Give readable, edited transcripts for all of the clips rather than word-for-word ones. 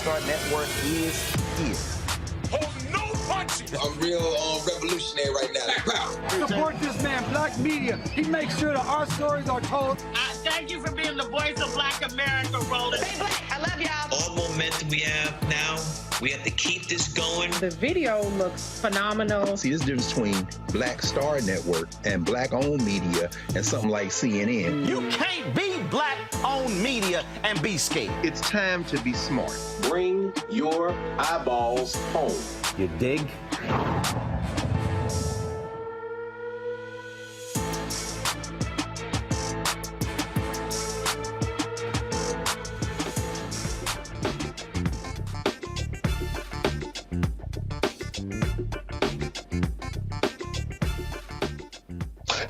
Black Star Network is here. Hold no punches! I'm real revolutionary right now. Support this man, Black Media. He makes sure that our stories are told. Thank you for being the voice of Black America, Roland. Stay black. I love y'all. All momentum we have now, we have to keep this going. The video looks phenomenal. See, there's a difference between Black Star Network and Black-owned media and something like CNN. You can't be Black-owned media and be scared. It's time to be smart. Bring your eyeballs home. You dig?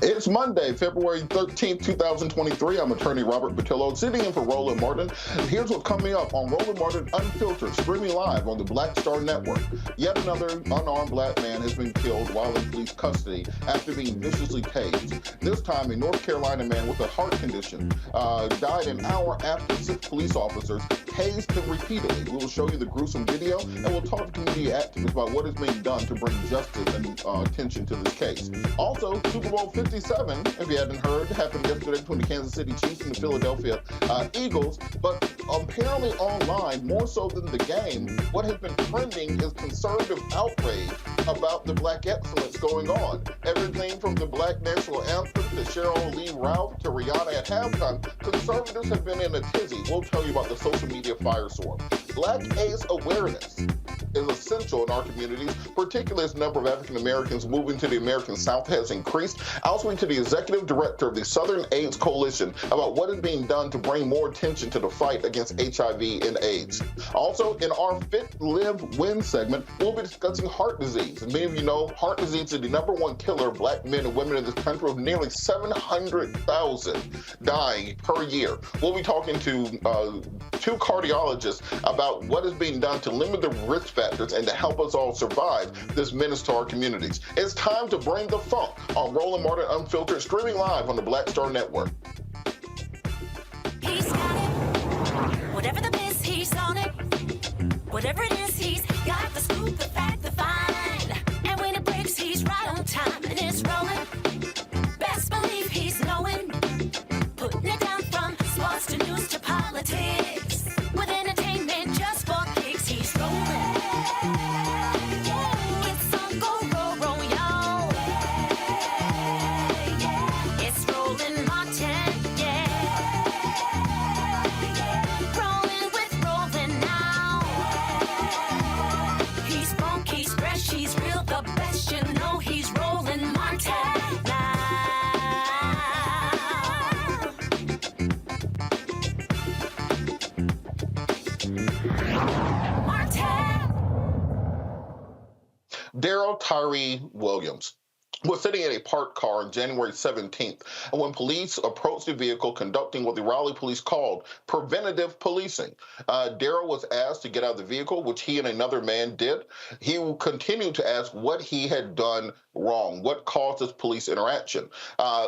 It's Monday, February 13th, 2023. I'm attorney Robert Patillo, sitting in for Roland Martin. Here's what's coming up on Roland Martin Unfiltered, streaming live on the Black Star Network. Yet another unarmed black man has been killed while in police custody after being viciously tased. This time, a North Carolina man with a heart condition died an hour after 6 police officers tased him repeatedly. We will show you the gruesome video, and we'll talk to community activists about what is being done to bring justice and attention to this case. Also, Super Bowl 57, if you hadn't heard, happened yesterday between the Kansas City Chiefs and the Philadelphia Eagles. But apparently online, more so than the game, what has been trending is conservative outrage about the black excellence going on. Everything from the Black National Anthem to Cheryl Lee Ralph to Rihanna at halftime, conservatives have been in a tizzy. We'll tell you about the social media firestorm. Black AIDS awareness is essential in our communities, particularly as the number of African Americans moving to the American South has increased. I'll speak to the executive director of the Southern AIDS Coalition about what is being done to bring more attention to the fight against HIV and AIDS. Also, in our Fit, Live, Win segment, we'll be discussing heart disease. And many of you know heart disease is the #1 killer of black men and women in this country, with nearly 700,000 dying per year. We'll be talking to 2 cardiologists about what is being done to limit the risk factors and to help us all survive this menace to our communities. It's time to bring the funk on Roland Martin Unfiltered, streaming live on the Black Star Network. He's got it. Whatever the miss, he's on it. Whatever it is, he's got the scoop, the fact, the find. And when it breaks, he's right on time and it's rolling. Best believe he's knowing. Putting it down from sports to news to politics. With entertainment just for kicks, he's rolling. It's on Go Roll, y'all. It's Roland Martin, yeah. Rolling with Roland now. He's funk, he's fresh, he's real, the best, you know he's Roland Martin now. Daryl Tyree Williams was sitting in a parked car on January 17th, and when police approached the vehicle conducting what the Raleigh police called preventative policing. Daryl was asked to get out of the vehicle, which he and another man did. He continued to ask what he had done wrong, what caused this police interaction.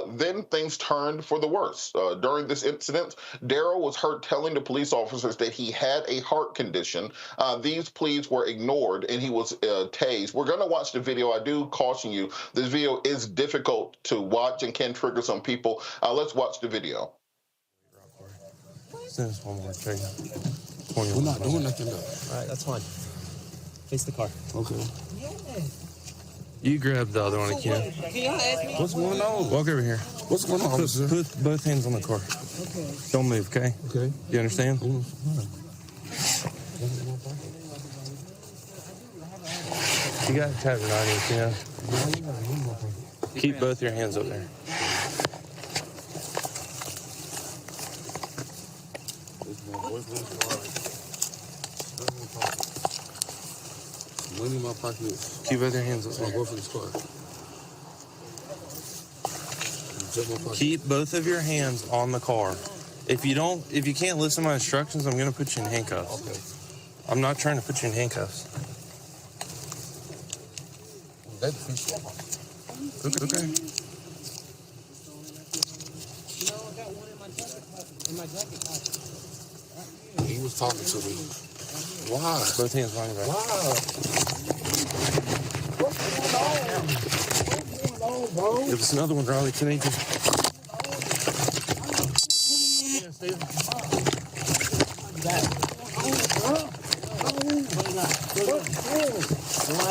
Then things turned for the worse. During this incident, Daryl was heard telling the police officers that he had a heart condition. These pleas were ignored, and he was tased. We're going to watch the video. I do caution you, this video is difficult to watch and can trigger some people. Let's watch the video. Send us one more, Trey. We're not doing nothing though. All right, that's fine. Face the car. Okay. You grab the other one again. What's going on? Walk over here. What's going on, officer? Put both hands on the car. Okay. Don't move, okay? Okay. You understand? You got to tap it on you, you know? Keep both your hands up there. Money in my pocket. Keep both your hands up there. I'll go for this car. Keep both of your hands on the car. If you can't listen to my instructions, I'm going to put you in handcuffs. Okay. I'm not trying to put you in handcuffs. Okay. He was talking to me. Why? Both hands behind your back. Why? What's going on, bro? Give us another one, Riley. 10-18. Yeah, stay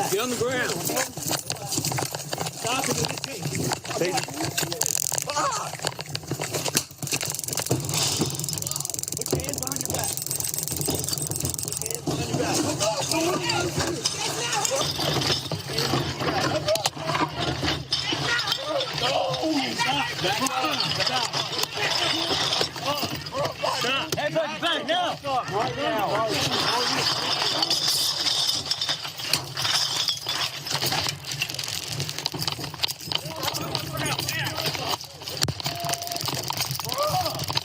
Get on the ground. Stop it. Put your hands behind your back. Put your hands behind your back. Hands on your back now. Right now.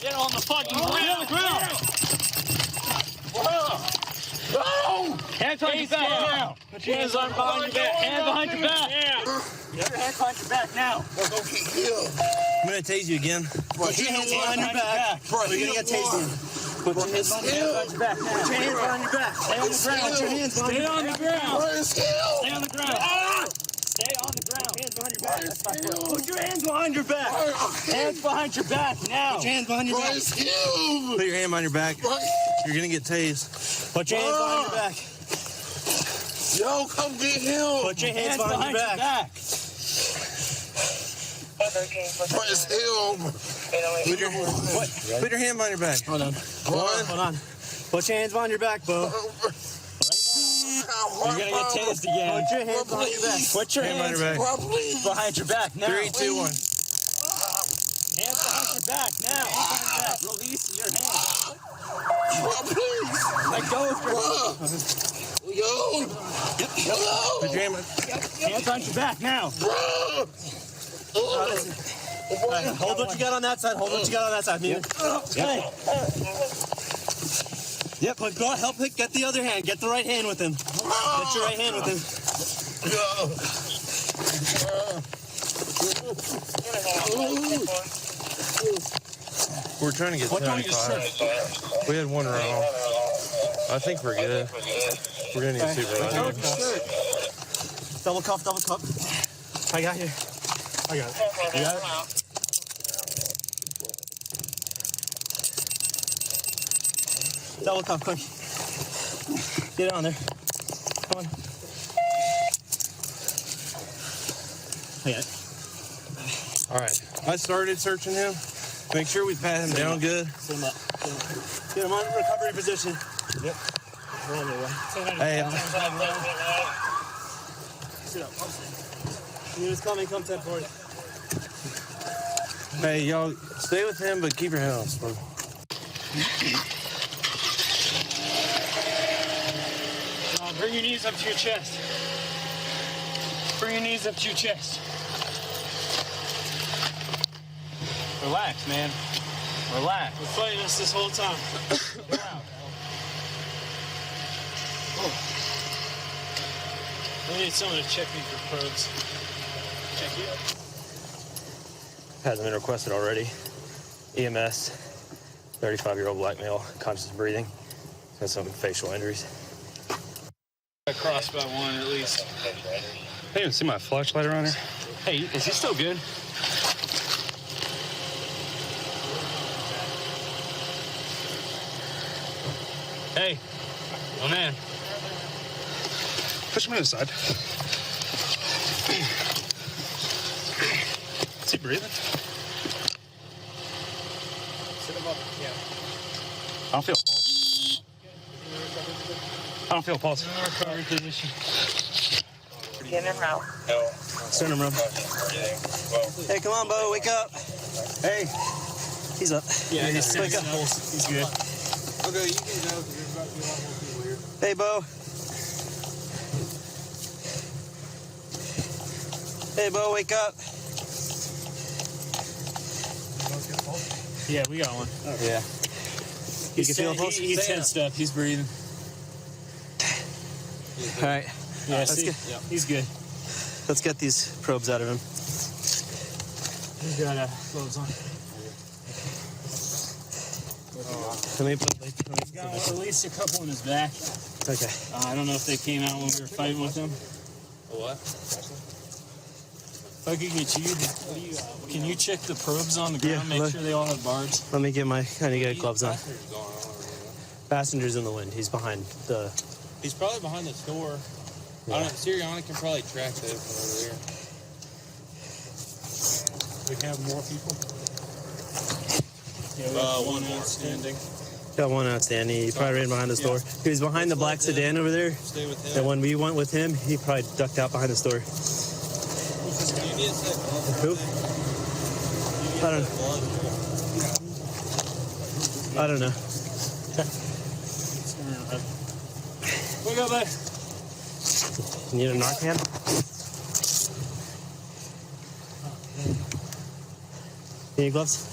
Get on the fucking ground. Get on the ground. Hands on your back now. Put your hands on behind your back. Hands behind your back. Get your hands behind your back now. I'm gonna tase you again. Put your hands behind your back. Bro, you're gonna get tased. Put your hands behind your back now. Put your hands behind your back. Stay on the ground. Put your hands behind your back. Stay on the ground. Stay on the ground. Stay on the ground. Hands behind your back. That's not good. Put your hands behind your back. Hands behind your back now. Put your hands behind your back. Put your hand behind your back. You're gonna get tased. Put your hands behind your back. Yo, come get him. Put your hands behind your back. Press him. Put your hand behind your back. Hold on. Hold on. Put your hands behind your back, Bo. You're gonna get tased again. Put your hands behind your back. Put your hands behind your back now. 3, 2, 1. Hands behind your back now. Release your hands. Let go of your Put your hand hands on your back now. Right, hold what you got on that side. Hold what you got on that side, man. Yep, but go help get the other hand. Get the right hand with him. Get your right hand with him. We're trying to get 75. We had one wrong. I think we're good. We're gonna need a supervisor. Double cuff, double cuff. I got you. I got it. You got it? Double cuff, quick. Get it on there. Come on. I got it. All right. I started searching him. Make sure we pat him down good. Sit him up. Get him on recovery position. Yep. Hey. Sit up. Unit's coming. Come 10 forward. Hey, y'all, stay with him, but keep your head on swivel. Bring your knees up to your chest. Bring your knees up to your chest. Relax, man. Relax. We're fighting us this whole time. I need someone to check me for probes. Check you. Hasn't been requested already. EMS, 35-year-old black male, conscious breathing. Has some facial injuries. I crossed by one at least. I didn't see my flashlight around here. Hey, is he still good? Hey, oh man. Push me to the side. Is he breathing? Sit him up, yeah. I don't feel pulse. I don't feel pulse. Recovery position. Get him out. Send him, Rob. Hey, come on, Bo, wake up. Hey. He's up. Yeah, he's wake up. He's good. Okay, you can go because there's about to be a lot more people here. Hey, Bo. Hey, Bo, wake up. Yeah, we got one. Okay. Yeah. You can feel the pulse? He's tensed up. He's breathing. All right. Yeah, Let's get, he's good. let's get these probes out of him. He's got gloves on. Let me put He's got at least a couple in his back. Okay. I don't know if they came out when we were fighting with him. What? If I could get you, can you check the probes on the ground, make sure they all have bars? Let me get my gloves on. Passenger's in the wind. He's behind the... He's probably behind the store. Yeah. I don't know. Sirianni can probably track that from over here. We have more people? Yeah, one more standing. Got one outstanding. He probably ran behind the store. He was behind the black sedan over there. Stay with him. And when we went with him, he probably ducked out behind the store. Who? I don't know. We go back. You need a Narcan? Need gloves?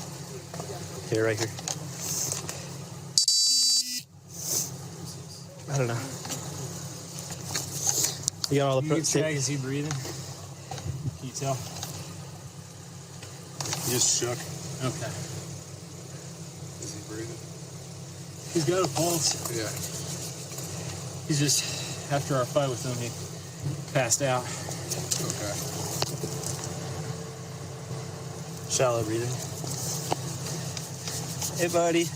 Here, right here. I don't know. You got all the... Is he breathing? Can you tell? He just shook. Okay. Is he breathing? He's got a pulse. Yeah. He's just, after our fight with him, he passed out. Okay. Shallow breathing. Hey, buddy. Is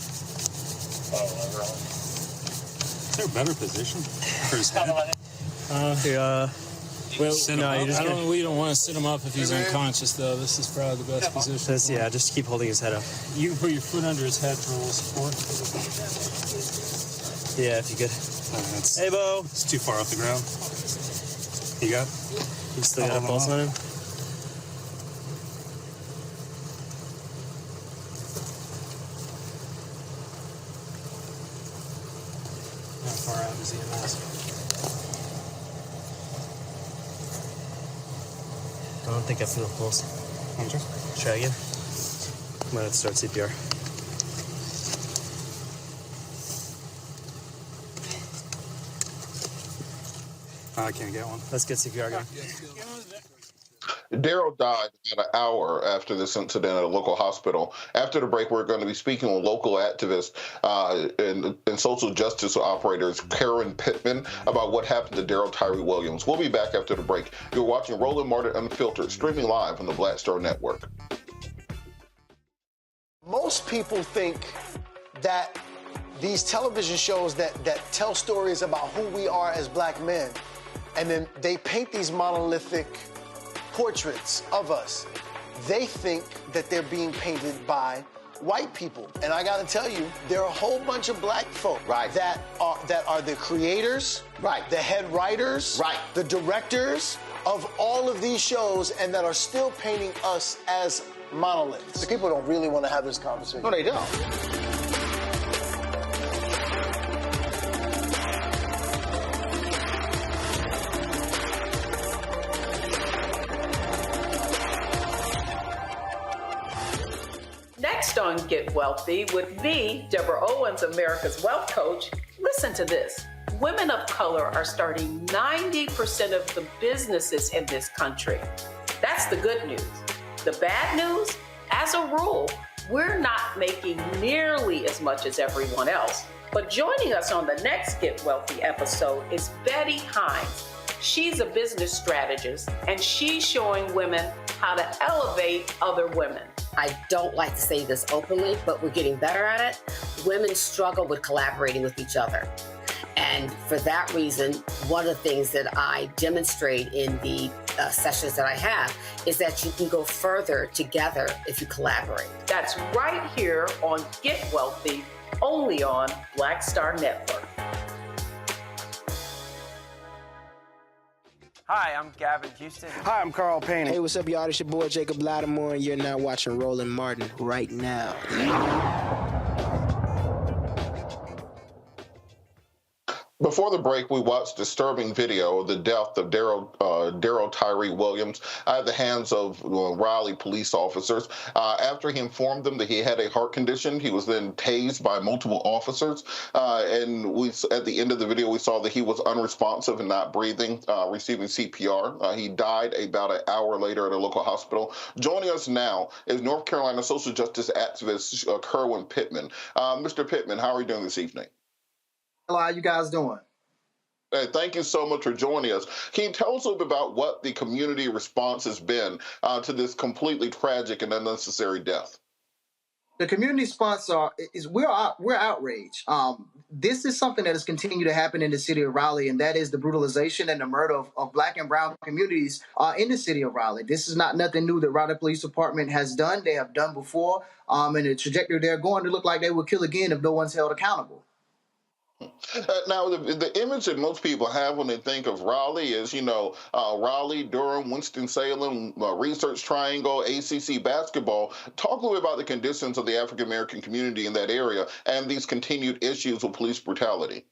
there a better position for his head? We don't want to sit him up if he's unconscious, though. This is probably the best position. Yeah, just keep holding his head up. You can put your foot under his head for a little support. Yeah, if you could. Hey, Bo. It's too far off the ground. You got? You still got a pulse on him? How far out is he in this? I don't think I feel a pulse. Try again. I'm going to start CPR. I can't get one. Let's get CPR going. Daryl died about an hour after this incident at a local hospital. After the break, we're going to be speaking with local activists and social justice operators Karen Pittman about what happened to Daryl Tyree Williams. We'll be back after the break. You're watching Roland Martin Unfiltered, streaming live on the Black Star Network. Most people think that these television shows that tell stories about who we are as black men, and then they paint these monolithic portraits of us. They think that they're being painted by white people. And I gotta tell you, there are a whole bunch of black folk that are the creators, the head writers, the directors of all of these shows, and that are still painting us as monoliths. The people don't really want to have this conversation. No, they don't. Next on Get Wealthy with me, Deborah Owens, America's Wealth Coach. Listen to this. Women of color are starting 90% of the businesses in this country. That's the good news. The bad news, as a rule, we're not making nearly as much as everyone else. But joining us on the next Get Wealthy episode is Betty Hines. She's a business strategist, and she's showing women how to elevate other women. I don't like to say this openly, but we're getting better at it. Women struggle with collaborating with each other. And for that reason, one of the things that I demonstrate in the sessions that I have is that you can go further together if you collaborate. That's right here on Get Wealthy, only on Black Star Network. Hi, I'm Gavin Houston. Hi, I'm Carl Payne. Hey, what's up, y'all? It's your boy Jacob Lattimore, and you're now watching Roland Martin right now. Before the break, we watched disturbing video of the death of Daryl Tyree Williams at the hands of Raleigh police officers. After he informed them that he had a heart condition, he was then tased by multiple officers. And at the end of the video, we saw that he was unresponsive and not breathing, receiving CPR. He died about an hour later at a local hospital. Joining us now is North Carolina social justice activist Kerwin Pittman. Mr. Pittman, how are you doing this evening? Hello, how you guys doing? Hey, thank you so much for joining us. Can you tell us a little bit about what the community response has been to this completely tragic and unnecessary death? The community response is we're outraged. This is something that has continued to happen in the city of Raleigh, and that is the brutalization and the murder of Black and brown communities in the city of Raleigh. This is not nothing new that Raleigh Police Department has done. They have done before, and the trajectory they're going to look like they will kill again if no one's held accountable. Now, the image that most people have when they think of Raleigh is, Raleigh, Durham, Winston-Salem, Research Triangle, ACC basketball. Talk a little bit about the conditions of the African-American community in that area and these continued issues with police brutality.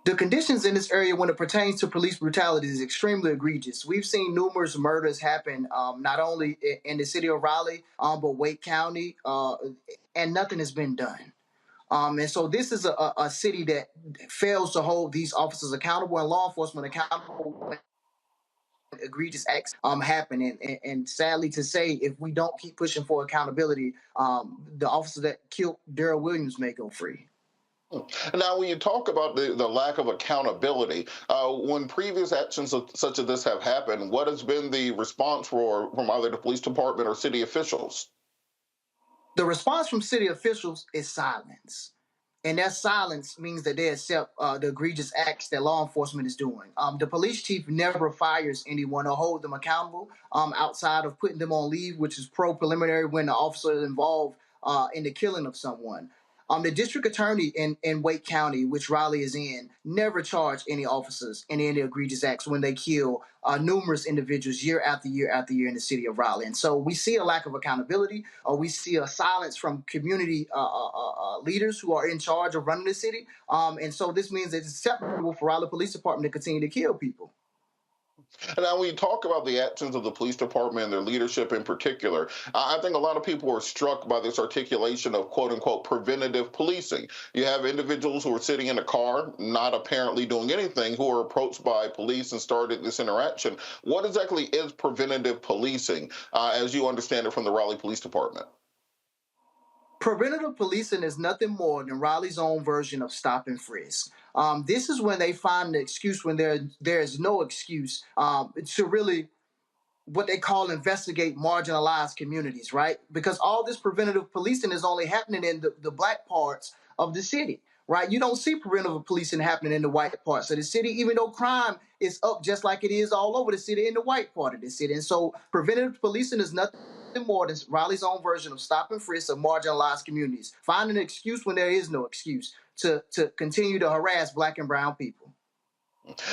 The conditions in this area when it pertains to police brutality is extremely egregious. We've seen numerous murders happen, not only in the city of Raleigh, but Wake County, and nothing has been done. And so this is a city that fails to hold these officers accountable and law enforcement accountable when egregious acts happen. And sadly to say, if we don't keep pushing for accountability, the officer that killed Daryl Williams may go free. Now, when you talk about the lack of accountability, when previous actions such as this have happened, what has been the response from either the police department or city officials? The response from city officials is silence. And that silence means that they accept the egregious acts that law enforcement is doing. The police chief never fires anyone or hold them accountable outside of putting them on leave, which is preliminary when the officer is involved in the killing of someone. The district attorney in Wake County, which Raleigh is in, never charged any officers in any egregious acts when they kill numerous individuals year after year after year in the city of Raleigh. And so we see a lack of accountability, or we see a silence from community leaders who are in charge of running the city. And so this means that it's acceptable for Raleigh Police Department to continue to kill people. Now, when you talk about the actions of the police department and their leadership in particular, I think a lot of people are struck by this articulation of quote-unquote preventative policing. You have individuals who are sitting in a car, not apparently doing anything, who are approached by police and started this interaction. What exactly is preventative policing, as you understand it from the Raleigh Police Department? Preventative policing is nothing more than Raleigh's own version of stop and frisk. This is when they find the excuse when there is no excuse to really what they call investigate marginalized communities, right? Because all this preventative policing is only happening in the Black parts of the city, right? You don't see preventative policing happening in the white parts of the city, even though crime is up just like it is all over the city in the white part of the city. And so preventative policing is nothing more than Raleigh's own version of stop and frisk of marginalized communities, finding an excuse when there is no excuse to continue to harass Black and brown people.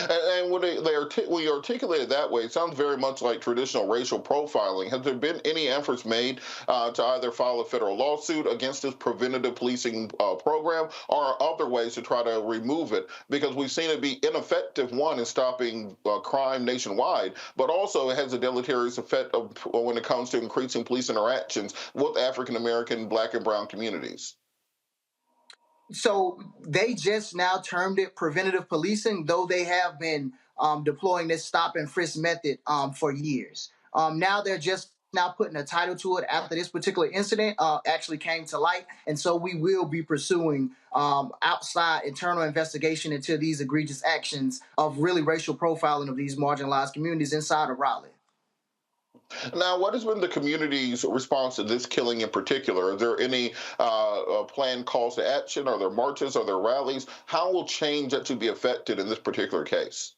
And when you articulate it that way, it sounds very much like traditional racial profiling. Has there been any efforts made to either file a federal lawsuit against this preventative policing program, or other ways to try to remove it? Because we've seen it be ineffective, one, in stopping crime nationwide, but also it has a deleterious effect when it comes to increasing police interactions with African-American, Black, and brown communities. So they just now termed it preventative policing, though they have been deploying this stop and frisk method for years. Now they're just now putting a title to it after this particular incident actually came to light. And so we will be pursuing outside internal investigation into these egregious actions of really racial profiling of these marginalized communities inside of Raleigh. Now, what has been the community's response to this killing in particular? Are there any planned calls to action? Are there marches? Are there rallies? How will change that to be affected in this particular case?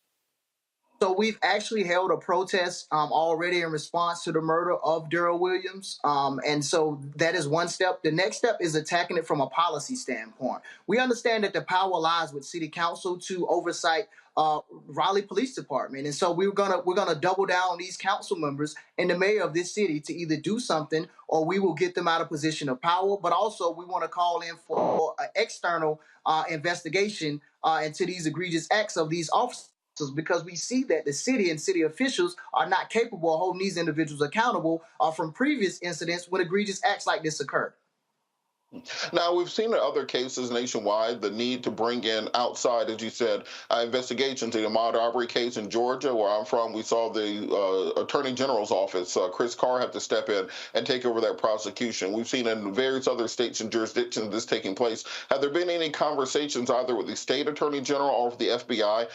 So we've actually held a protest already in response to the murder of Daryl Williams. And so that is one step. The next step is attacking it from a policy standpoint. We understand that the power lies with city council to oversight Raleigh Police Department. And so we're gonna double down on these council members and the mayor of this city to either do something or we will get them out of position of power. But also we want to call in for an external investigation into these egregious acts of these officers, because we see that the city and city officials are not capable of holding these individuals accountable from previous incidents when egregious acts like this occur. Now, we've seen in other cases nationwide the need to bring in outside, as you said, investigations. In the Ahmaud Arbery case in Georgia, where I'm from, we saw the Attorney General's office, Chris Carr, have to step in and take over that prosecution. We've seen in various other states and jurisdictions this taking place. Have there been any conversations either with the state Attorney General or with the FBI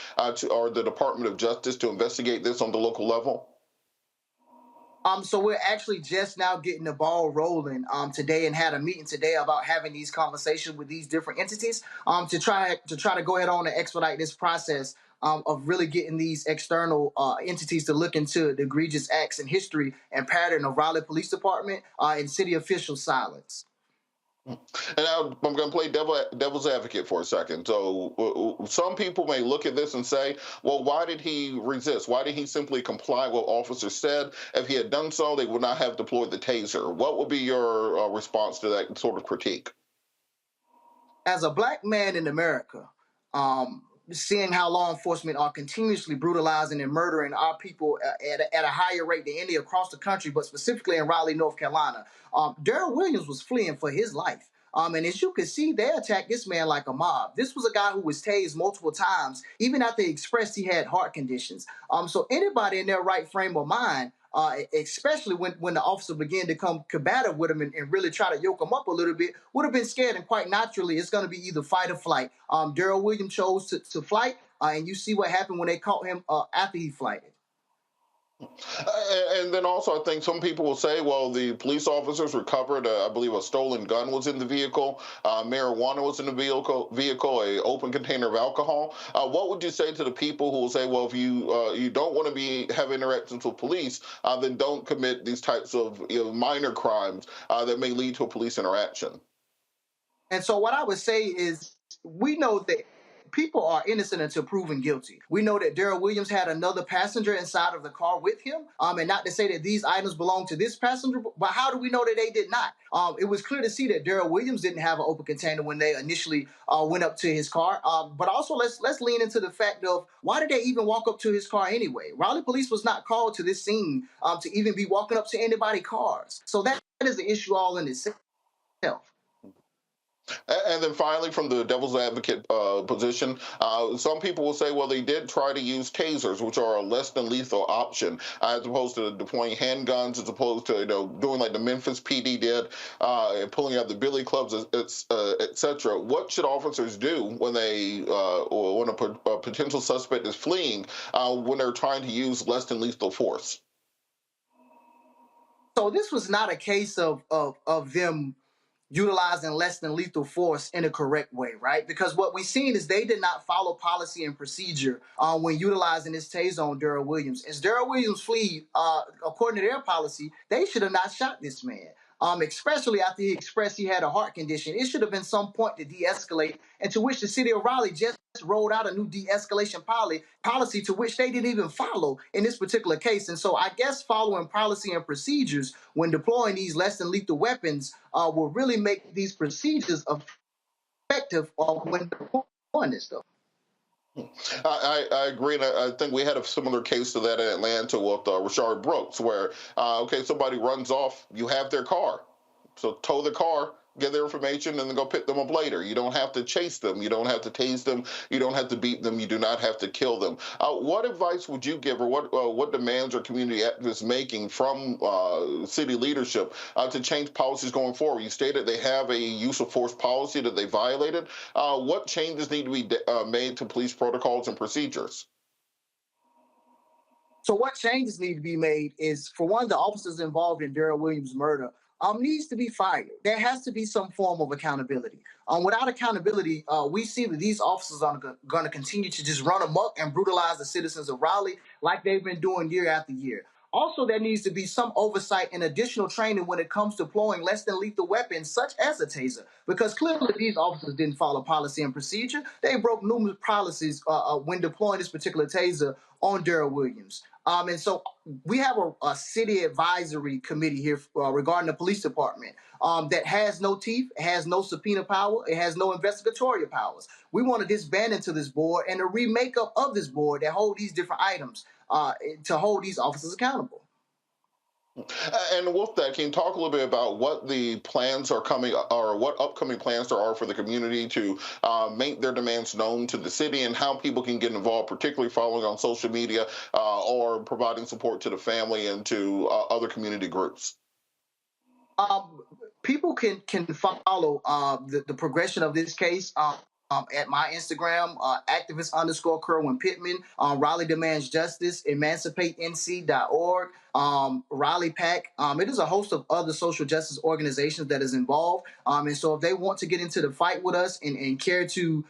or the Department of Justice to investigate this on the local level? So we're actually just now getting the ball rolling today, and had a meeting today about having these conversations with these different entities to try to go ahead on and expedite this process of really getting these external entities to look into the egregious acts and history and pattern of Raleigh Police Department and city official silence. And now I'm going to play devil's advocate for a second. So some people may look at this and say, well, why did he resist? Why did he simply comply with what officers said? If he had done so, they would not have deployed the taser. What would be your response to that sort of critique? As a black man in America, seeing how law enforcement are continuously brutalizing and murdering our people at a higher rate than any across the country, but specifically in Raleigh, North Carolina, Daryl Williams was fleeing for his life. And as you can see, they attacked this man like a mob. This was a guy who was tased multiple times, even after he expressed he had heart conditions. So anybody in their right frame of mind, especially when the officer began to come combative with him and really try to yoke him up a little bit, would have been scared. And quite naturally, it's going to be either fight or flight. Daryl Williams chose to flight, and you see what happened when they caught him after he flighted. And then also, I think some people will say, well, the police officers recovered, I believe, a stolen gun was in the vehicle, marijuana was in the vehicle, a open container of alcohol. What would you say to the people who will say, well, if you don't want to have interactions with police, then don't commit these types of minor crimes that may lead to a police interaction? And so what I would say is, we know that people are innocent until proven guilty. We know that Daryl Williams had another passenger inside of the car with him, and not to say that these items belong to this passenger, but how do we know that they did not? It was clear to see that Daryl Williams didn't have an open container when they initially went up to his car. But also, let's lean into the fact of, why did they even walk up to his car anyway? Raleigh police was not called to this scene to even be walking up to anybody's cars. So that is an issue all in itself. And then finally, from the devil's advocate position, some people will say, well, they did try to use tasers, which are a less than lethal option, as opposed to deploying handguns, as opposed to doing like the Memphis PD did, and pulling out the billy clubs, et cetera. What should officers do when when a potential suspect is fleeing, when they're trying to use less than lethal force? So this was not a case of them utilizing less than lethal force in a correct way, right? Because what we've seen is they did not follow policy and procedure when utilizing this taser on Daryl Williams. As Daryl Williams fled, according to their policy, they should have not shot this man. Especially after he expressed he had a heart condition. It should have been some point to de-escalate, and to which the city of Raleigh just rolled out a new de-escalation policy to which they didn't even follow in this particular case. And so I guess following policy and procedures when deploying these less than lethal weapons will really make these procedures effective when deploying this stuff. I agree, and I think we had a similar case to that in Atlanta with Rashard Brooks, where, somebody runs off, you have their car, so tow the car, get their information, and then go pick them up later. You don't have to chase them. You don't have to tase them. You don't have to beat them. You do not have to kill them. What advice would you give, or what demands are community activists making from city leadership to change policies going forward? You stated they have a use of force policy that they violated. What changes need to be made to police protocols and procedures? So what changes need to be made is, for one, the officers involved in Daryl Williams' murder needs to be fired. There has to be some form of accountability. Without accountability, we see that these officers are going to continue to just run amok and brutalize the citizens of Raleigh like they've been doing year after year. Also, there needs to be some oversight and additional training when it comes to deploying less than lethal weapons, such as a taser, because clearly these officers didn't follow policy and procedure. They broke numerous policies when deploying this particular taser on Daryl Williams. And so we have a city advisory committee here regarding the police department that has no teeth, has no subpoena power, it has no investigatory powers. We want to disband into this board and a remake up of this board that hold these different items to hold these officers accountable. And with that, can you talk a little bit about what the plans are coming, or what upcoming plans there are for the community to make their demands known to the city, and how people can get involved, particularly following on social media or providing support to the family and to other community groups? People can follow the progression of this case at my Instagram, activist_Kerwin Pittman, Raleigh Demands Justice, emancipatенc.org, Raleigh PAC. It is a host of other social justice organizations that is involved. And so if they want to get into the fight with us and care to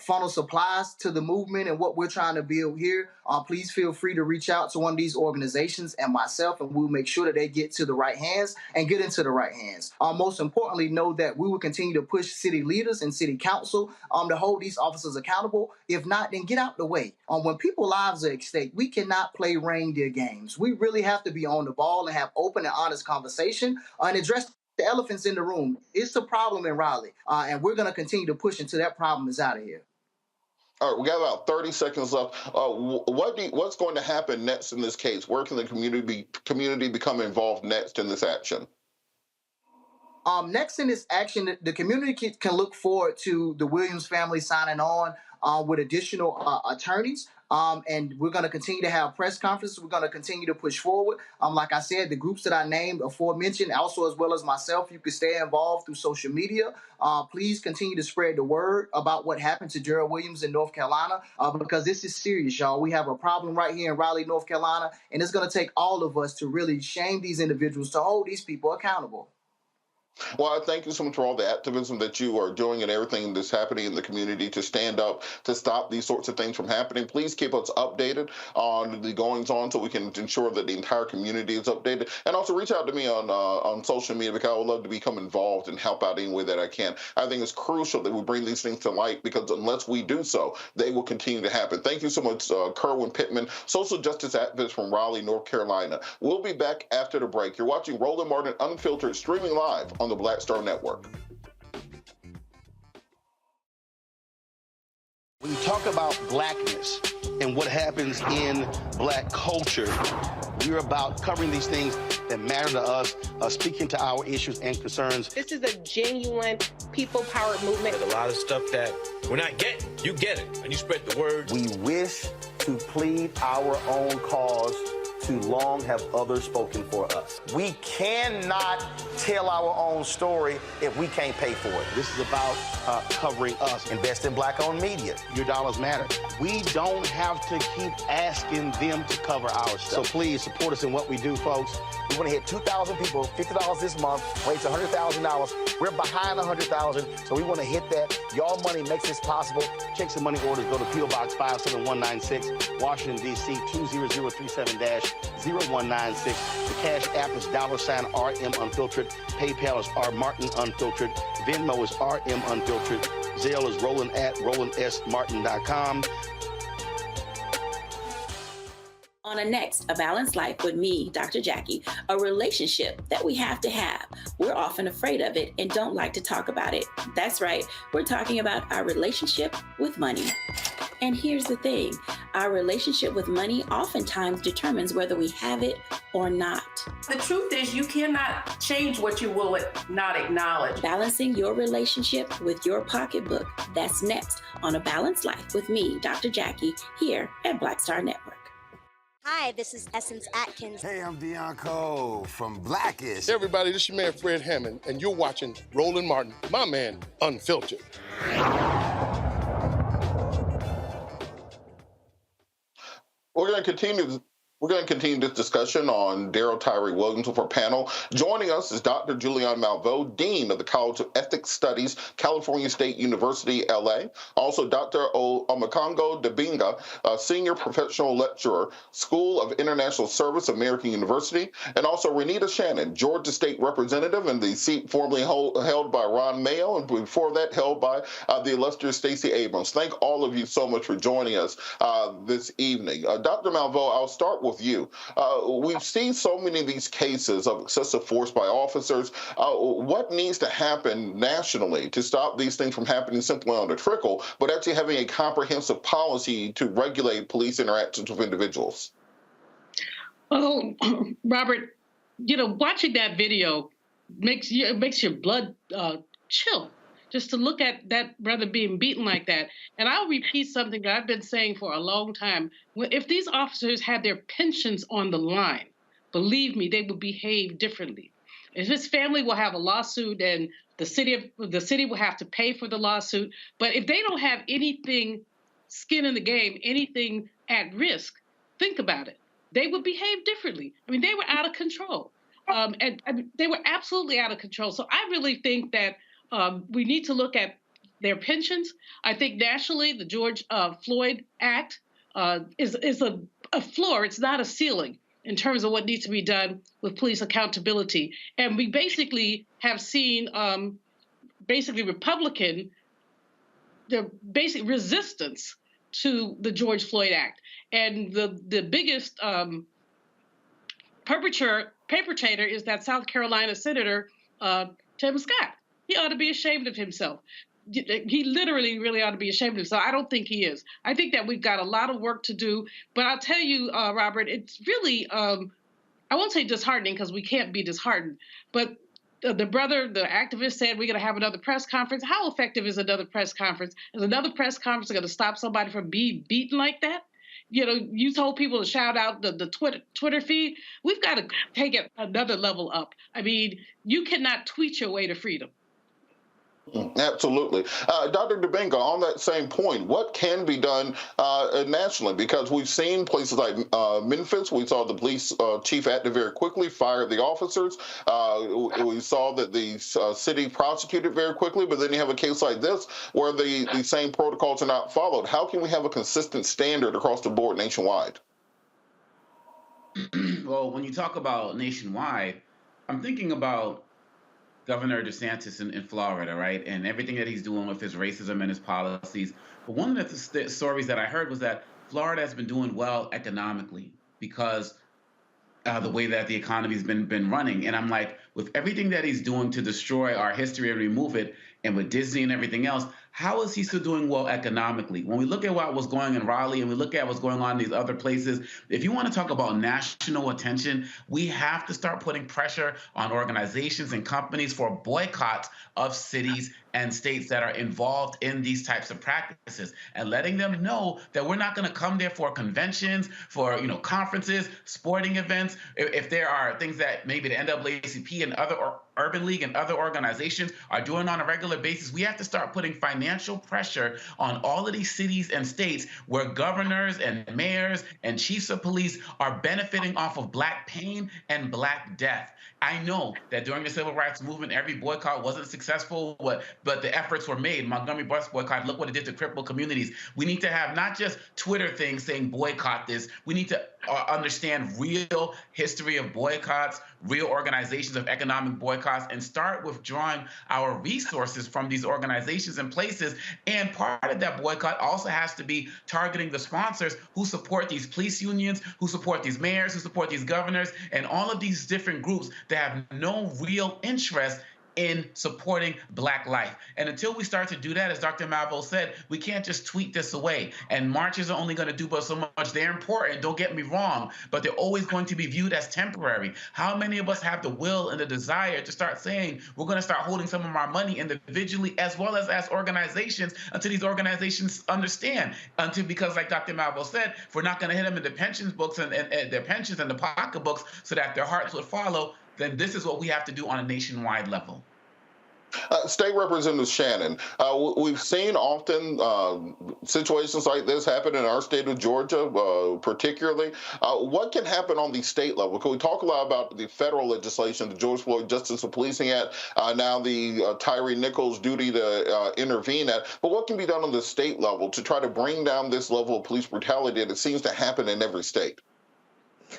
funnel supplies to the movement and what we're trying to build here, please feel free to reach out to one of these organizations and myself, and we'll make sure that they get to the right hands and get into the right hands. Most importantly, know that we will continue to push city leaders and city council to hold these officers accountable. If not, then get out the way. When people's lives are at stake, we cannot play reindeer games. We really have to be on the ball and have open and honest conversation and address the elephants in the room. It's a problem in Raleigh, and we're going to continue to push until that problem is out of here. All right, we got about 30 seconds left. What's going to happen next in this case? Where can the community become involved next in this action? Next in this action, the community can look forward to the Williams family signing on with additional attorneys. And we're going to continue to have press conferences. We're going to continue to push forward. Like I said, the groups that I named aforementioned, also as well as myself, you can stay involved through social media. Please continue to spread the word about what happened to Daryl Williams in North Carolina, because this is serious, y'all. We have a problem right here in Raleigh, North Carolina, and it's going to take all of us to really shame these individuals, to hold these people accountable. Well, I thank you so much for all the activism that you are doing and everything that's happening in the community to stand up to stop these sorts of things from happening. Please keep us updated on the goings-on so we can ensure that the entire community is updated. And also reach out to me on social media, because I would love to become involved and help out any way that I can. I think it's crucial that we bring these things to light, because unless we do so, they will continue to happen. Thank you so much, Kerwin Pittman, social justice activist from Raleigh, North Carolina. We'll be back after the break. You're watching Roland Martin Unfiltered, streaming live on the Black Star Network. When you talk about blackness and what happens in black culture, we're about covering these things that matter to us, speaking to our issues and concerns. This is a genuine people-powered movement. There's a lot of stuff that we're not getting. You get it, and you spread the word. We wish to plead our own cause. Too long have others spoken for us. We cannot tell our own story if we can't pay for it. This is about covering us. Invest in black-owned media. Your dollars matter. We don't have to keep asking them to cover our stuff. So please support us in what we do, folks. We want to hit 2,000 people, $50 this month, raise $100,000. We're behind 100,000, so we want to hit that. Y'all money makes this possible. Check some money orders. Go to P.O. Box 57196, Washington, D.C. 20037-0196. The Cash App is $RM Unfiltered. PayPal is R Martin Unfiltered. Venmo is RM Unfiltered. Zelle is Roland at RolandSMartin.com. On a next, A Balanced Life with me, Dr. Jackie, a relationship that we have to have. We're often afraid of it and don't like to talk about it. That's right, we're talking about our relationship with money. And here's the thing, our relationship with money oftentimes determines whether we have it or not. The truth is, you cannot change what you will not acknowledge. Balancing your relationship with your pocketbook. That's next on A Balanced Life with me, Dr. Jackie, here at Black Star Network. Hi, this is Essence Atkins. Hey, I'm Deion Cole from Blackish. Hey, everybody, this is your man, Fred Hammond, and you're watching Roland Martin, my man, Unfiltered. We're going to continue We're going to continue this discussion on Daryl Williams with our panel. Joining us is Dr. Julian Malveaux, Dean of the College of Ethics Studies, California State University, LA. Also, Dr. Omakongo Dibinga, Senior Professional Lecturer, School of International Service, American University. And also Renita Shannon, Georgia State Representative in the seat formerly held by Ron Mayo, and before that held by the illustrious Stacey Abrams. Thank all of you so much for joining us this evening. Dr. Malveaux, I'll start with you. We've seen so many of these cases of excessive force by officers. What needs to happen nationally to stop these things from happening simply on the trickle, but actually having a comprehensive policy to regulate police interactions with individuals? Oh, Robert, watching that video makes your blood chill. Just to look at that brother being beaten like that. And I'll repeat something that I've been saying for a long time. If these officers had their pensions on the line, believe me, they would behave differently. If his family will have a lawsuit and the city will have to pay for the lawsuit, but if they don't have anything skin in the game, anything at risk, think about it. They would behave differently. I mean, they were out of control. And they were absolutely out of control. So I really think that we need to look at their pensions. I think nationally, the George Floyd Act is a floor. It's not a ceiling in terms of what needs to be done with police accountability. And we basically have seen the basic resistance to the George Floyd Act. And the biggest perpetrator is that South Carolina Senator Tim Scott. He ought to be ashamed of himself. He literally really ought to be ashamed of himself. I don't think he is. I think that we've got a lot of work to do. But I'll tell you, Robert, it's really, I won't say disheartening because we can't be disheartened. But the activist said we're going to have another press conference. How effective is another press conference? Is another press conference going to stop somebody from being beaten like that? You told people to shout out the Twitter feed. We've got to take it another level up. I mean, you cannot tweet your way to freedom. Absolutely. Dr. Dibinga, on that same point, what can be done nationally? Because we've seen places like Memphis, we saw the police chief acted very quickly, fired the officers. We saw that the city prosecuted very quickly, but then you have a case like this where the same protocols are not followed. How can we have a consistent standard across the board nationwide? Well, when you talk about nationwide, I'm thinking about Governor DeSantis in Florida, right? And everything that he's doing with his racism and his policies. But one of the stories that I heard was that Florida has been doing well economically because the way that the economy's been running. And I'm like, with everything that he's doing to destroy our history and remove it, and with Disney and everything else, how is he still doing well economically? When we look at what was going in Raleigh and we look at what's going on in these other places, if you want to talk about national attention, we have to start putting pressure on organizations and companies for boycotts of cities and states that are involved in these types of practices, and letting them know that we're not going to come there for conventions, for conferences, sporting events. If there are things that maybe the NAACP and other Urban League and other organizations are doing on a regular basis, we have to start putting financial pressure on all of these cities and states where governors and mayors and chiefs of police are benefiting off of Black pain and Black death. I know that during the civil rights movement, every boycott wasn't successful, but the efforts were made. Montgomery bus boycott, look what it did to crippled communities. We need to have not just Twitter things saying boycott this. We need to understand real history of boycotts, real organizations of economic boycotts, and start withdrawing our resources from these organizations and places. And part of that boycott also has to be targeting the sponsors who support these police unions, who support these mayors, who support these governors, and all of these different groups that have no real interest in supporting Black life. And until we start to do that, as Dr. Malveaux said, we can't just tweet this away. And marches are only going to do but so much. They're important, don't get me wrong, but they're always going to be viewed as temporary. How many of us have the will and the desire to start saying we're going to start holding some of our money individually as well as organizations until these organizations understand? Because like Dr. Malveaux said, if we're not going to hit them in the pensions books and their pensions and the pocketbooks so that their hearts would follow, then this is what we have to do on a nationwide level. State Representative Shannon, we've seen often situations like this happen in our state of Georgia, particularly. What can happen on the state level? Can we talk a lot about the federal legislation, the George Floyd Justice of Policing Act, now the Tyree Nichols duty to intervene at, but what can be done on the state level to try to bring down this level of police brutality that seems to happen in every state?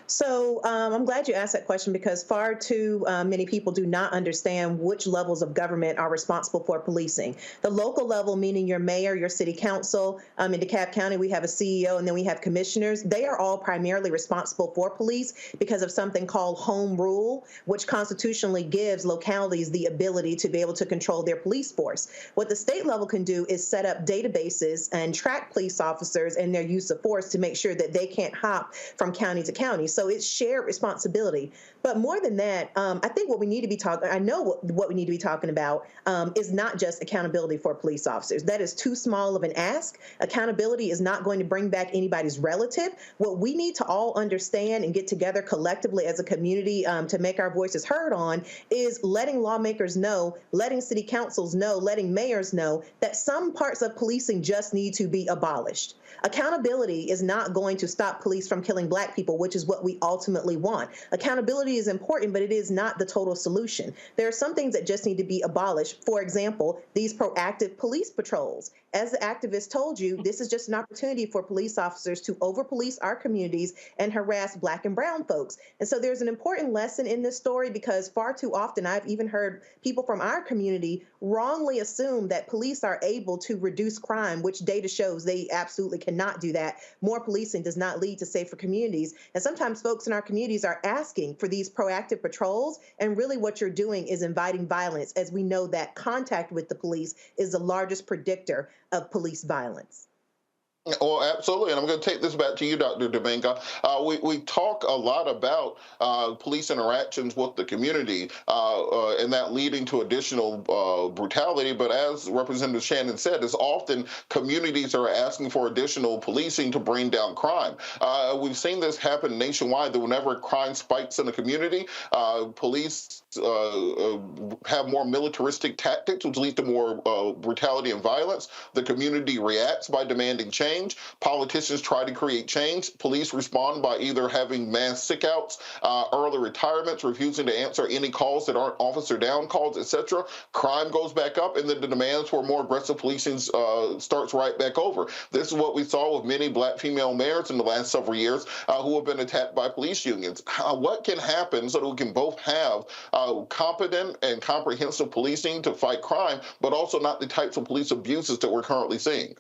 So I'm glad you asked that question, because far too many people do not understand which levels of government are responsible for policing. The local level, meaning your mayor, your city council. In DeKalb County, we have a CEO and then we have commissioners. They are all primarily responsible for police because of something called home rule, which constitutionally gives localities the ability to be able to control their police force. What the state level can do is set up databases and track police officers and their use of force to make sure that they can't hop from county to county. So it's shared responsibility. But more than that, I think what we need to be talking, I know what we need to be talking about is not just accountability for police officers. That is too small of an ask. Accountability is not going to bring back anybody's relative. What we need to all understand and get together collectively as a community to make our voices heard on is letting lawmakers know, letting city councils know, letting mayors know that some parts of policing just need to be abolished. Accountability is not going to stop police from killing Black people, which is what we ultimately want. Accountability is important, but it is not the total solution. There are some things that just need to be abolished. For example, these proactive police patrols. As the activist told you, this is just an opportunity for police officers to over-police our communities and harass Black and brown folks. And so there's an important lesson in this story, because far too often I've even heard people from our community wrongly assume that police are able to reduce crime, which data shows they absolutely cannot do that. More policing does not lead to safer communities. And sometimes folks in our communities are asking for these proactive patrols, and really what you're doing is inviting violence, as we know that contact with the police is the largest predictor of police violence. Well, absolutely. And I'm going to take this back to you, Dr. Dominga. We talk a lot about police interactions with the community and that leading to additional brutality. But as Representative Shannon said, it's often communities are asking for additional policing to bring down crime. We've seen this happen nationwide, that whenever crime spikes in a community, police have more militaristic tactics, which lead to more brutality and violence. The community reacts by demanding change. Politicians try to create change. Police respond by either having mass sickouts, early retirements, refusing to answer any calls that aren't officer down calls, etc. Crime goes back up, and then the demands for more aggressive policing starts right back over. This is what we saw with many Black female mayors in the last several years who have been attacked by police unions. What can happen so that we can both have competent and comprehensive policing to fight crime, but also not the types of police abuses that we're currently seeing?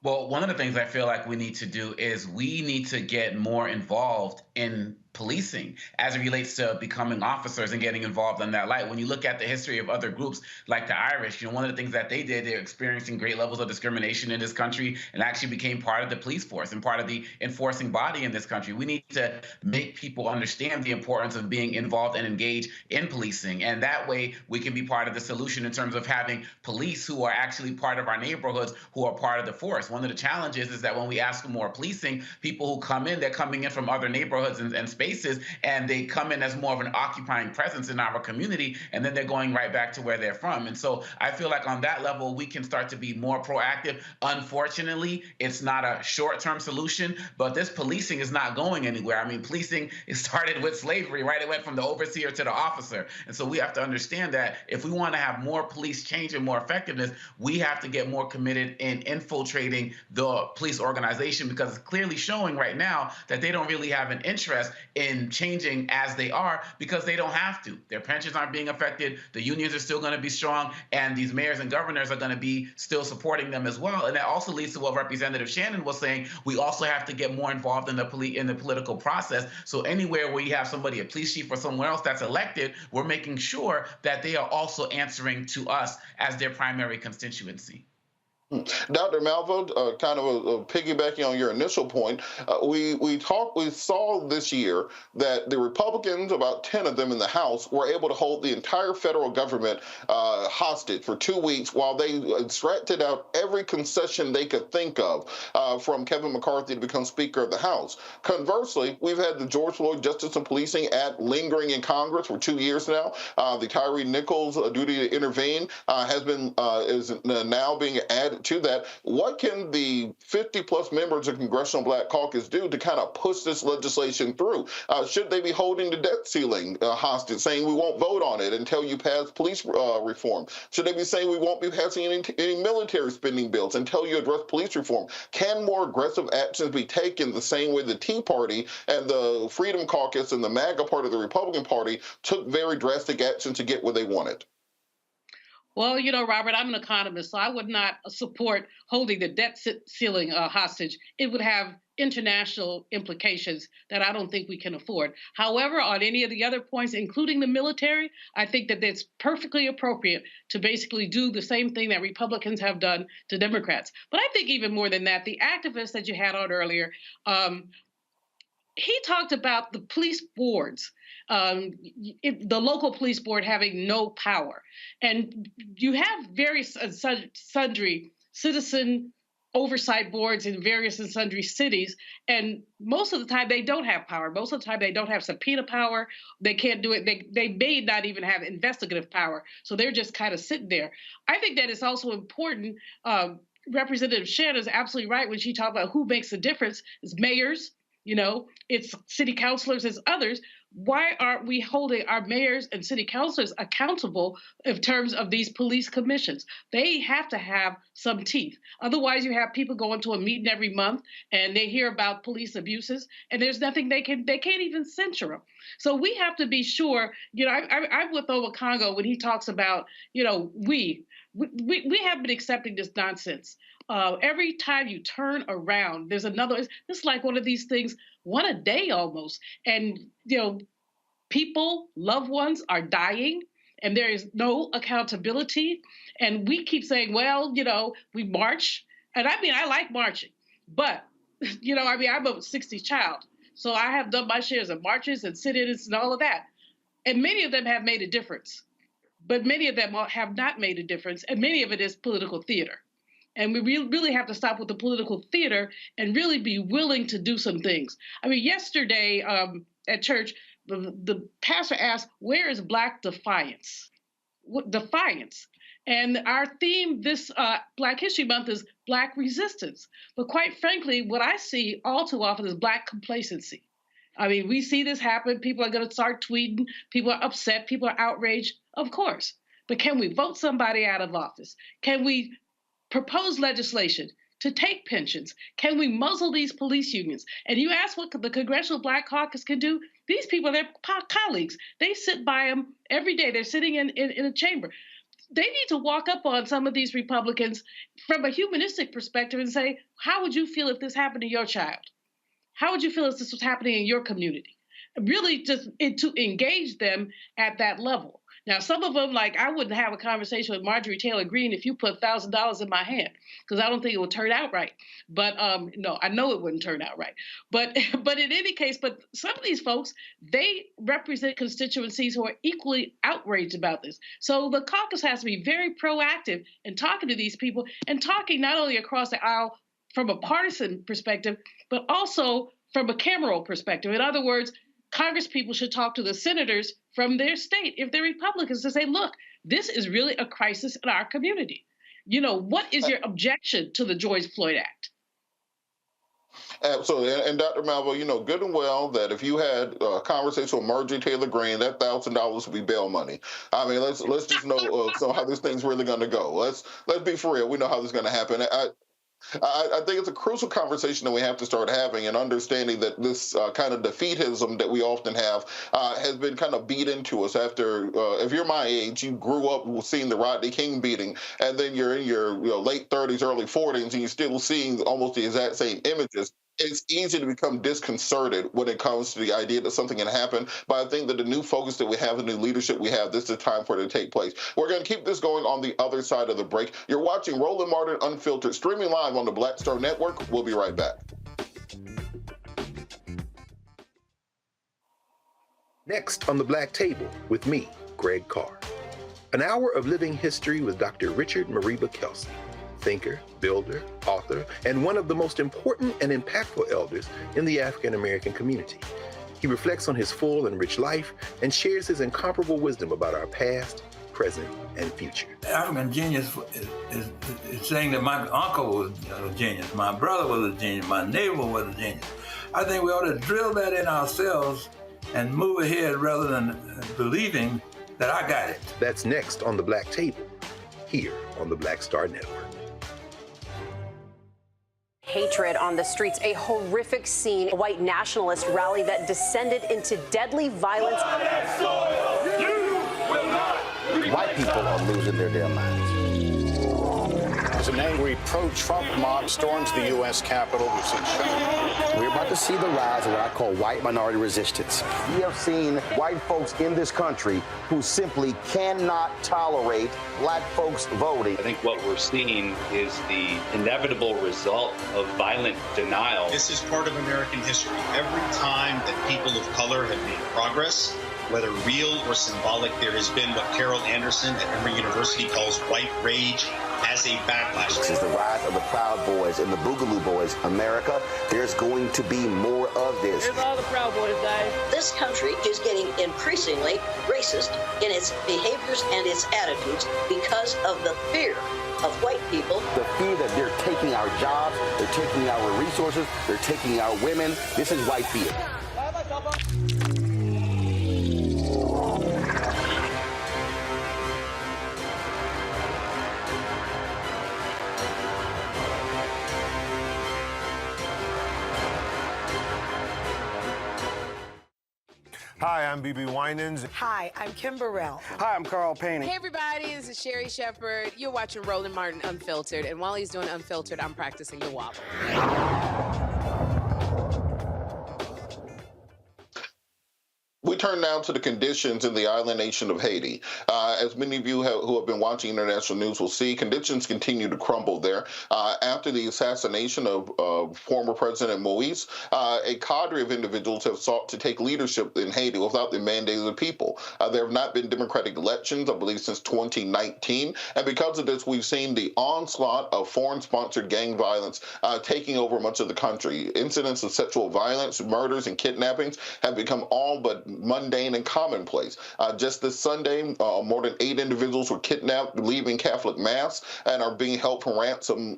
Well, one of the things I feel like we need to do is we need to get more involved in policing as it relates to becoming officers and getting involved in that light. When you look at the history of other groups like the Irish, one of the things that they did, they're experiencing great levels of discrimination in this country and actually became part of the police force and part of the enforcing body in this country. We need to make people understand the importance of being involved and engaged in policing. And that way we can be part of the solution in terms of having police who are actually part of our neighborhoods, who are part of the force. One of the challenges is that when we ask for more policing, people who come in, they're coming in from other neighborhoods and spaces, and they come in as more of an occupying presence in our community, and then they're going right back to where they're from. And so I feel like on that level, we can start to be more proactive. Unfortunately, it's not a short-term solution, but this policing is not going anywhere. I mean, policing, it started with slavery, right? It went from the overseer to the officer. And so we have to understand that if we want to have more police change and more effectiveness, we have to get more committed in infiltrating the police organization, because it's clearly showing right now that they don't really have an interest in changing as they are, because they don't have to. Their pensions aren't being affected. The unions are still going to be strong, and these mayors and governors are going to be still supporting them as well. And that also leads to what Representative Shannon was saying. We also have to get more involved in the political process. So anywhere where you have somebody, a police chief or somewhere else that's elected, we're making sure that they are also answering to us as their primary constituency. Dr. Malvo, kind of piggybacking on your initial point, we saw this year that the Republicans, about 10 of them in the House, were able to hold the entire federal government hostage for 2 weeks while they extracted out every concession they could think of from Kevin McCarthy to become Speaker of the House. Conversely, we've had the George Floyd Justice and Policing Act lingering in Congress for 2 years now. The Tyree Nichols duty to intervene is now being added to that. What can the 50-plus members of Congressional Black Caucus do to kind of push this legislation through? Should they be holding the debt ceiling hostage, saying we won't vote on it until you pass police reform? Should they be saying we won't be passing any military spending bills until you address police reform? Can more aggressive actions be taken the same way the Tea Party and the Freedom Caucus and the MAGA part of the Republican Party took very drastic action to get what they wanted? Well, Robert, I'm an economist, so I would not support holding the debt ceiling hostage. It would have international implications that I don't think we can afford. However, on any of the other points, including the military, I think that it's perfectly appropriate to basically do the same thing that Republicans have done to Democrats. But I think even more than that, the activist that you had on earlier, he talked about the police boards, the local police board having no power. And you have various sundry citizen oversight boards in various and sundry cities. And most of the time they don't have power. Most of the time they don't have subpoena power. They can't do it. They may not even have investigative power. So they're just kind of sitting there. I think that it's also important. Representative Shannon is absolutely right when she talked about who makes the difference. It's mayors, it's city councilors, it's others. Why aren't we holding our mayors and city councilors accountable in terms of these police commissions? They have to have some teeth. Otherwise, you have people going to a meeting every month and they hear about police abuses and there's nothing they can't even censure them. So we have to be sure, I'm with Owa Congo when he talks about, we have been accepting this nonsense. Every time you turn around, there's another. It's like one of these things, one a day almost. And, people, loved ones are dying and there is no accountability. And we keep saying, well, we march. And I like marching. But, I'm a 60s child. So I have done my shares of marches and sit-ins and all of that. And many of them have made a difference. But many of them have not made a difference. And many of it is political theater. And we really have to stop with the political theater and really be willing to do some things. Yesterday at church, the pastor asked, where is Black defiance? Defiance. And our theme this Black History Month is Black resistance. But quite frankly, what I see all too often is Black complacency. We see this happen. People are going to start tweeting. People are upset. People are outraged. Of course. But can we vote somebody out of office? Can we propose legislation to take pensions? Can we muzzle these police unions? And you ask what the Congressional Black Caucus can do? These people, they're colleagues. They sit by them every day. They're sitting in a chamber. They need to walk up on some of these Republicans from a humanistic perspective and say, how would you feel if this happened to your child? How would you feel if this was happening in your community? Really just to engage them at that level. Now, some of them, I wouldn't have a conversation with Marjorie Taylor Greene if you put $1,000 in my hand, because I don't think it would turn out right. But no, I know it wouldn't turn out right. But in any case, some of these folks, they represent constituencies who are equally outraged about this. So the caucus has to be very proactive in talking to these people and talking not only across the aisle from a partisan perspective, but also from a cameral perspective. In other words, Congress people should talk to the senators from their state, if they're Republicans, to say, look, this is really a crisis in our community. What is your objection to the George Floyd Act? Absolutely. And Dr. Malvo, good and well that if you had a conversation with Marjorie Taylor Greene, that $1,000 would be bail money. Let's just know how this thing's really going to go. Let's be for real. We know how this is going to happen. I think it's a crucial conversation that we have to start having, and understanding that this kind of defeatism that we often have has been kind of beat into us after, if you're my age, you grew up seeing the Rodney King beating, and then you're in your late 30s, early 40s, and you're still seeing almost the exact same images. it's easy to become disconcerted when it comes to the idea that something can happen. But I think that the new focus that we have, the new leadership we have, this is the time for it to take place. We're going to keep this going on the other side of the break. You're watching Roland Martin Unfiltered, streaming live on the Black Star Network. We'll be right back. Next on the Black Table with me, Greg Carr. An hour of living history with Dr. Richard Mariba Kelsey, thinker, builder, author, and one of the most important and impactful elders in the African American community. He reflects on his full and rich life and shares his incomparable wisdom about our past, present, and future. African genius is saying that my uncle was a genius, my brother was a genius, my neighbor was a genius. I think we ought to drill that in ourselves and move ahead rather than believing that I got it. That's next on the Black Table, here on the Black Star Network. Hatred on the streets, a horrific scene, a white nationalist rally that descended into deadly violence. White people are losing their damn minds. As an angry pro-Trump mob storms the U.S. Capitol, we've seen shooting. We're about to see the rise of what I call white minority resistance. We have seen white folks in this country who simply cannot tolerate black folks voting. I think what we're seeing is the inevitable result of violent denial. This is part of American history. Every time that people of color have made progress, whether real or symbolic, there has been what Carol Anderson at Emory University calls white rage as a backlash. This is the rise of the Proud Boys and the Boogaloo Boys. America, there's going to be more of this. Here's all the Proud Boys, guys. This country is getting increasingly racist in its behaviors and its attitudes because of the fear of white people. The fear that they're taking our jobs, they're taking our resources, they're taking our women. This is white fear. Hi, I'm BB Winans. Hi, I'm Kim Burrell. Hi, I'm Carl Payne. Hey, everybody, this is Sherry Shepherd. You're watching Roland Martin Unfiltered, and while he's doing Unfiltered, I'm practicing the wobble. We turn now to the conditions in the island nation of Haiti. As many of you who have been watching international news will see, conditions continue to crumble there. After the assassination of former President Moise, a cadre of individuals have sought to take leadership in Haiti without the mandate of the people. There have not been democratic elections, I believe, since 2019. And because of this, we've seen the onslaught of foreign-sponsored gang violence taking over much of the country. Incidents of sexual violence, murders, and kidnappings have become all but mundane and commonplace. Just this Sunday, more than 8 individuals were kidnapped leaving Catholic Mass and are being held for ransom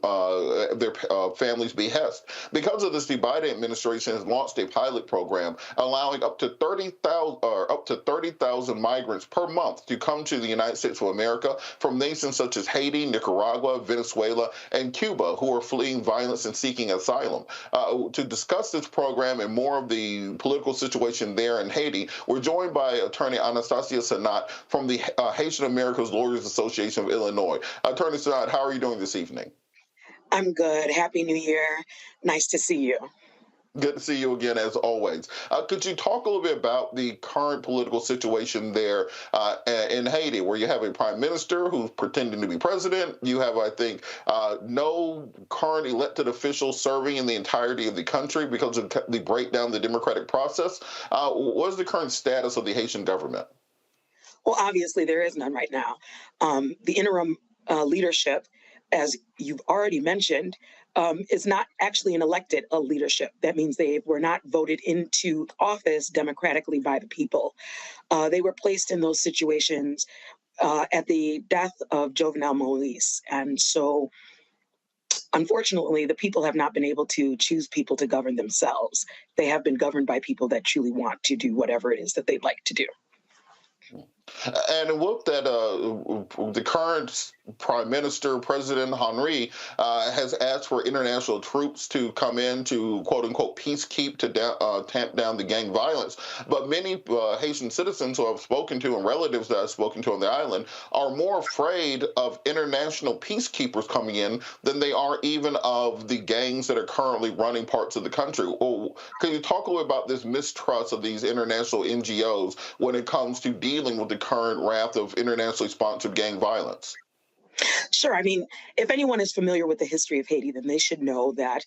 their families' behest. Because of this, the Biden administration has launched a pilot program allowing up to 30,000 migrants per month to come to the United States of America from nations such as Haiti, Nicaragua, Venezuela, and Cuba, who are fleeing violence and seeking asylum. To discuss this program and more of the political situation there in Haiti, we're joined by attorney Anastasia Sanat from the Haitian Americans Lawyers Association of Illinois. Attorney Sanat, how are you doing this evening? I'm good. Happy New Year. Nice to see you. Good to see you again, as always. Could you talk a little bit about the current political situation there in Haiti, where you have a prime minister who's pretending to be president? You have, I think, no current elected officials serving in the entirety of the country because of the breakdown of the democratic process. What is the current status of the Haitian government? Well, obviously, there is none right now. The interim leadership, as you've already mentioned, is not actually an elected leadership. That means they were not voted into office democratically by the people. They were placed in those situations at the death of Jovenel Moise. And so, unfortunately, the people have not been able to choose people to govern themselves. They have been governed by people that truly want to do whatever it is that they'd like to do. And with that, the current Prime Minister, President Henry, has asked for international troops to come in to, quote unquote, peacekeep to tamp down the gang violence. But many Haitian citizens who I've spoken to and relatives that I've spoken to on the island are more afraid of international peacekeepers coming in than they are even of the gangs that are currently running parts of the country. Well, can you talk a little about this mistrust of these international NGOs when it comes to dealing with the current wrath of internationally sponsored gang violence? Sure. I mean, if anyone is familiar with the history of Haiti, then they should know that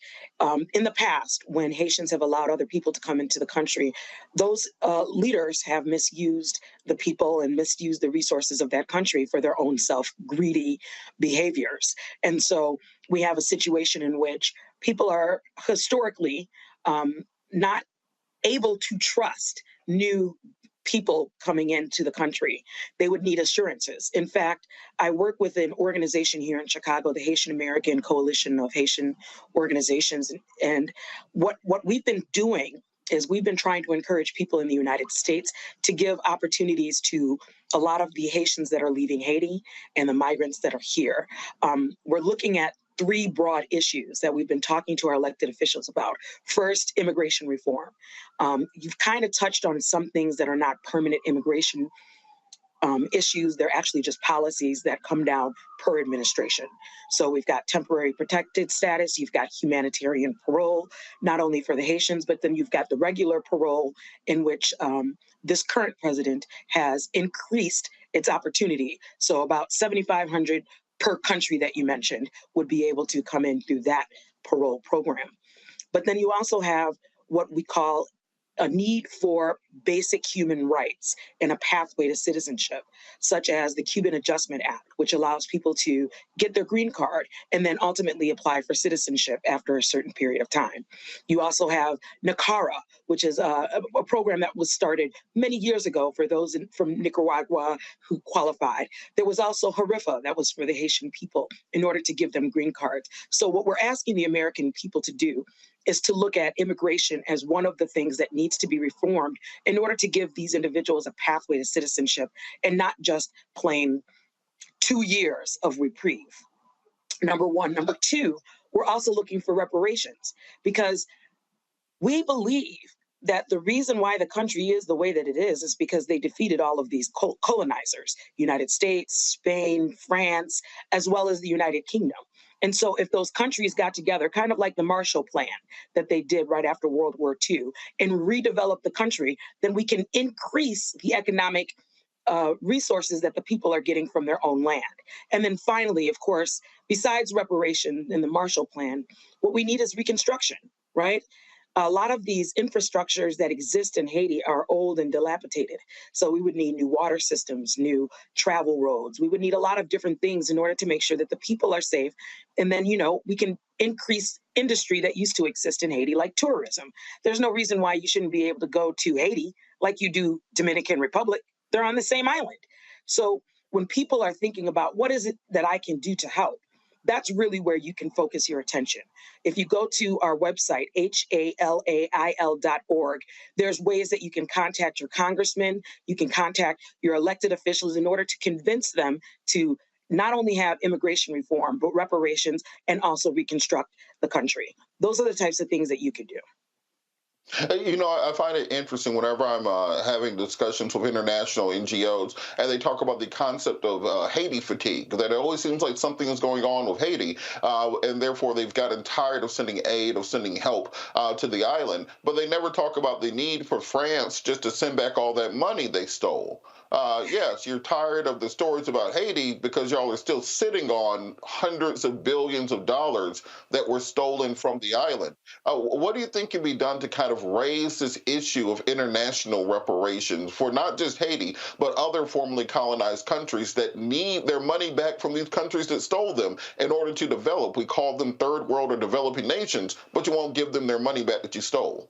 in the past, when Haitians have allowed other people to come into the country, those leaders have misused the people and misused the resources of that country for their own self-greedy behaviors. And so we have a situation in which people are historically not able to trust new people coming into the country. They would need assurances. In fact, I work with an organization here in Chicago, the Haitian American Coalition of Haitian Organizations. And what we've been doing is we've been trying to encourage people in the United States to give opportunities to a lot of the Haitians that are leaving Haiti and the migrants that are here. We're looking at three broad issues that we've been talking to our elected officials about. First, immigration reform. You've kind of touched on some things that are not permanent immigration issues. They're actually just policies that come down per administration. So we've got temporary protected status, you've got humanitarian parole, not only for the Haitians, but then you've got the regular parole in which this current president has increased its opportunity. So about 7,500 per country that you mentioned would be able to come in through that parole program. But then you also have what we call a need for basic human rights and a pathway to citizenship, such as the Cuban Adjustment Act, which allows people to get their green card and then ultimately apply for citizenship after a certain period of time. You also have NACARA, which is a program that was started many years ago for those from Nicaragua who qualified. There was also HARIFA, that was for the Haitian people in order to give them green cards. So what we're asking the American people to do is to look at immigration as one of the things that needs to be reformed in order to give these individuals a pathway to citizenship and not just plain 2 years of reprieve. Number one. Number two, we're also looking for reparations because we believe that the reason why the country is the way that it is because they defeated all of these colonizers, United States, Spain, France, as well as the United Kingdom. And so if those countries got together, kind of like the Marshall Plan that they did right after World War II, and redevelop the country, then we can increase the economic resources that the people are getting from their own land. And then finally, of course, besides reparation in the Marshall Plan, what we need is reconstruction, right? A lot of these infrastructures that exist in Haiti are old and dilapidated. So we would need new water systems, new travel roads. We would need a lot of different things in order to make sure that the people are safe. And then, we can increase industry that used to exist in Haiti, like tourism. There's no reason why you shouldn't be able to go to Haiti like you do Dominican Republic. They're on the same island. So when people are thinking about what is it that I can do to help, that's really where you can focus your attention. If you go to our website, HALAIL.org, there's ways that you can contact your congressman, you can contact your elected officials in order to convince them to not only have immigration reform, but reparations and also reconstruct the country. Those are the types of things that you could do. I find it interesting whenever I'm having discussions with international NGOs and they talk about the concept of Haiti fatigue, that it always seems like something is going on with Haiti, and therefore they've gotten tired of sending aid, of sending help to the island. But they never talk about the need for France just to send back all that money they stole. Yes, you're tired of the stories about Haiti because y'all are still sitting on hundreds of billions of dollars that were stolen from the island. What do you think can be done to kind of raise this issue of international reparations for not just Haiti, but other formerly colonized countries that need their money back from these countries that stole them in order to develop? We call them third world or developing nations, but you won't give them their money back that you stole.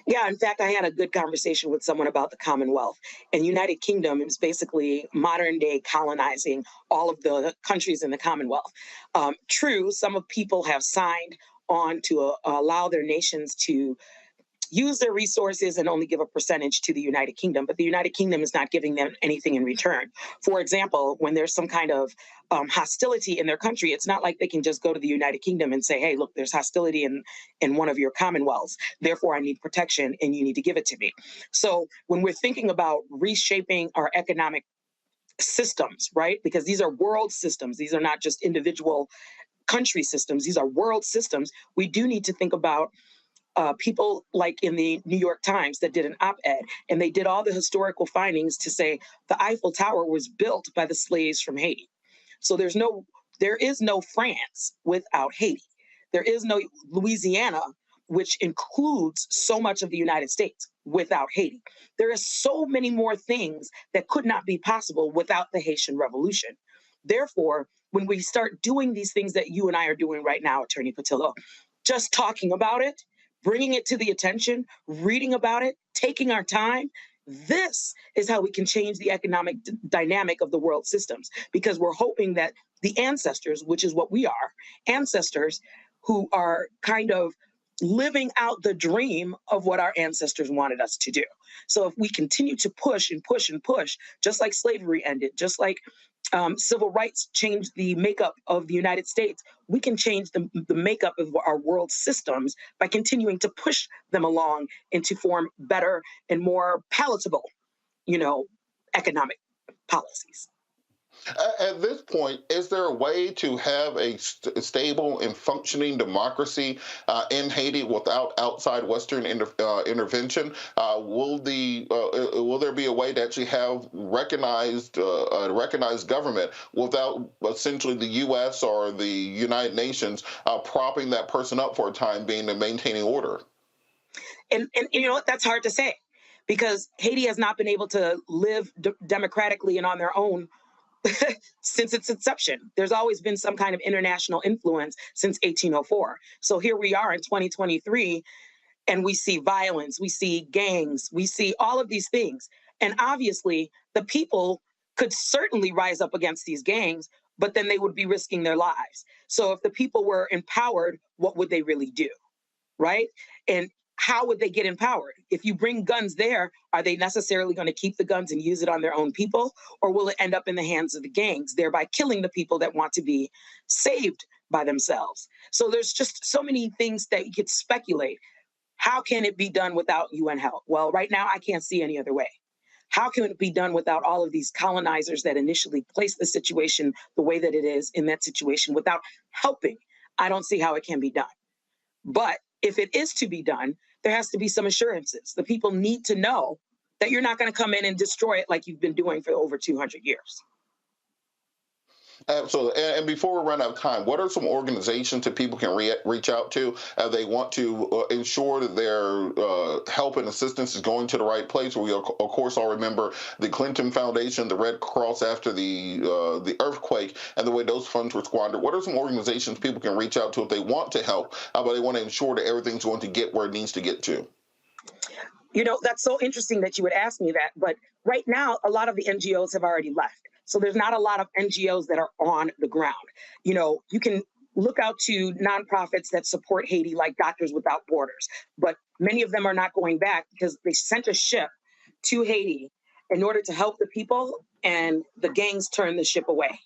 Yeah, in fact, I had a good conversation with someone about the Commonwealth. And United Kingdom is basically modern day colonizing all of the countries in the Commonwealth. True, some of people have signed on to allow their nations to use their resources and only give a percentage to the United Kingdom, but the United Kingdom is not giving them anything in return. For example, when there's some kind of hostility in their country, it's not like they can just go to the United Kingdom and say, hey, look, there's hostility in one of your commonwealths. Therefore, I need protection and you need to give it to me. So when we're thinking about reshaping our economic systems, right? Because these are world systems. These are not just individual country systems. These are world systems. We do need to think about people like in the New York Times that did an op-ed, and they did all the historical findings to say the Eiffel Tower was built by the slaves from Haiti. So there is no France without Haiti. There is no Louisiana, which includes so much of the United States, without Haiti. There are so many more things that could not be possible without the Haitian Revolution. Therefore, when we start doing these things that you and I are doing right now, Attorney Patillo, just talking about it, bringing it to the attention, reading about it, taking our time, this is how we can change the economic dynamic of the world systems, because we're hoping that the ancestors, which is what we are, ancestors who are kind of living out the dream of what our ancestors wanted us to do. So if we continue to push and push and push, just like slavery ended, just like civil rights changed the makeup of the United States, we can change the makeup of our world systems by continuing to push them along and to form better and more palatable, economic policies. At this point, is there a way to have a stable and functioning democracy in Haiti without outside Western intervention? Will there be a way to actually have recognized government without essentially the U.S. or the United Nations propping that person up for a time being and maintaining order? And you know what? That's hard to say, because Haiti has not been able to live democratically and on their own since its inception. There's always been some kind of international influence since 1804. So here we are in 2023, and we see violence, we see gangs, we see all of these things. And obviously, the people could certainly rise up against these gangs, but then they would be risking their lives. So if the people were empowered, what would they really do, right? And how would they get empowered? If you bring guns there, are they necessarily going to keep the guns and use it on their own people? Or will it end up in the hands of the gangs, thereby killing the people that want to be saved by themselves? So there's just so many things that you could speculate. How can it be done without UN help? Well, right now, I can't see any other way. How can it be done without all of these colonizers that initially placed the situation the way that it is in that situation without helping? I don't see how it can be done. But if it is to be done, there has to be some assurances. The people need to know that you're not going to come in and destroy it like you've been doing for over 200 years. Absolutely. And before we run out of time, what are some organizations that people can reach out to? They want to ensure that their help and assistance is going to the right place. We, of course, all remember the Clinton Foundation, the Red Cross after the earthquake, and the way those funds were squandered. What are some organizations people can reach out to if they want to help, but they want to ensure that everything's going to get where it needs to get to? That's so interesting that you would ask me that. But right now, a lot of the NGOs have already left. So there's not a lot of NGOs that are on the ground. You can look out to nonprofits that support Haiti, like Doctors Without Borders, but many of them are not going back because they sent a ship to Haiti in order to help the people, and the gangs turned the ship away.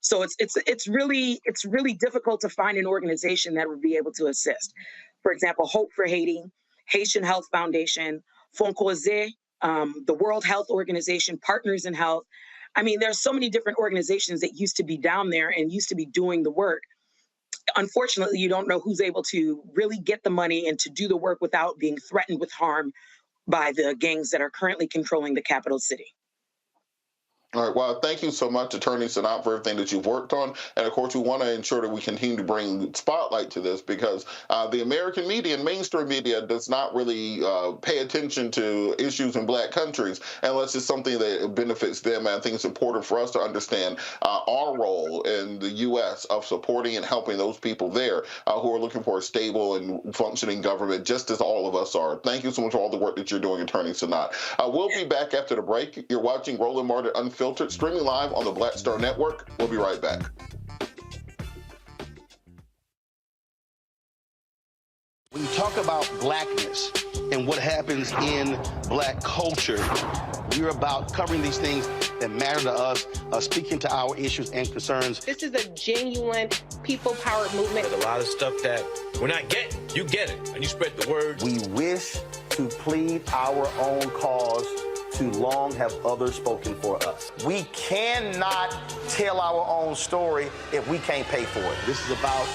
So it's really difficult to find an organization that would be able to assist. For example, Hope for Haiti, Haitian Health Foundation, Foncoise, the World Health Organization, Partners in Health. I mean, there's so many different organizations that used to be down there and used to be doing the work. Unfortunately, you don't know who's able to really get the money and to do the work without being threatened with harm by the gangs that are currently controlling the capital city. All right. Well, thank you so much, Attorney Sanat, for everything that you've worked on. And of course, we want to ensure that we continue to bring spotlight to this, because the American media and mainstream media does not really pay attention to issues in Black countries unless it's something that benefits them. And I think it's important for us to understand our role in the U.S. of supporting and helping those people there who are looking for a stable and functioning government, just as all of us are. Thank you so much for all the work that you're doing, Attorney Sanat. We'll be back after the break. You're watching Roland Martin Unfiltered, streaming live on the Black Star Network. We'll be right back. When you talk about blackness, and what happens in Black culture. We're about covering these things that matter to us, speaking to our issues and concerns. This is a genuine people-powered movement. There's a lot of stuff that we're not getting. You get it, and you spread the word. We wish to plead our own cause. Too long have others spoken for us. We cannot tell our own story if we can't pay for it. This is about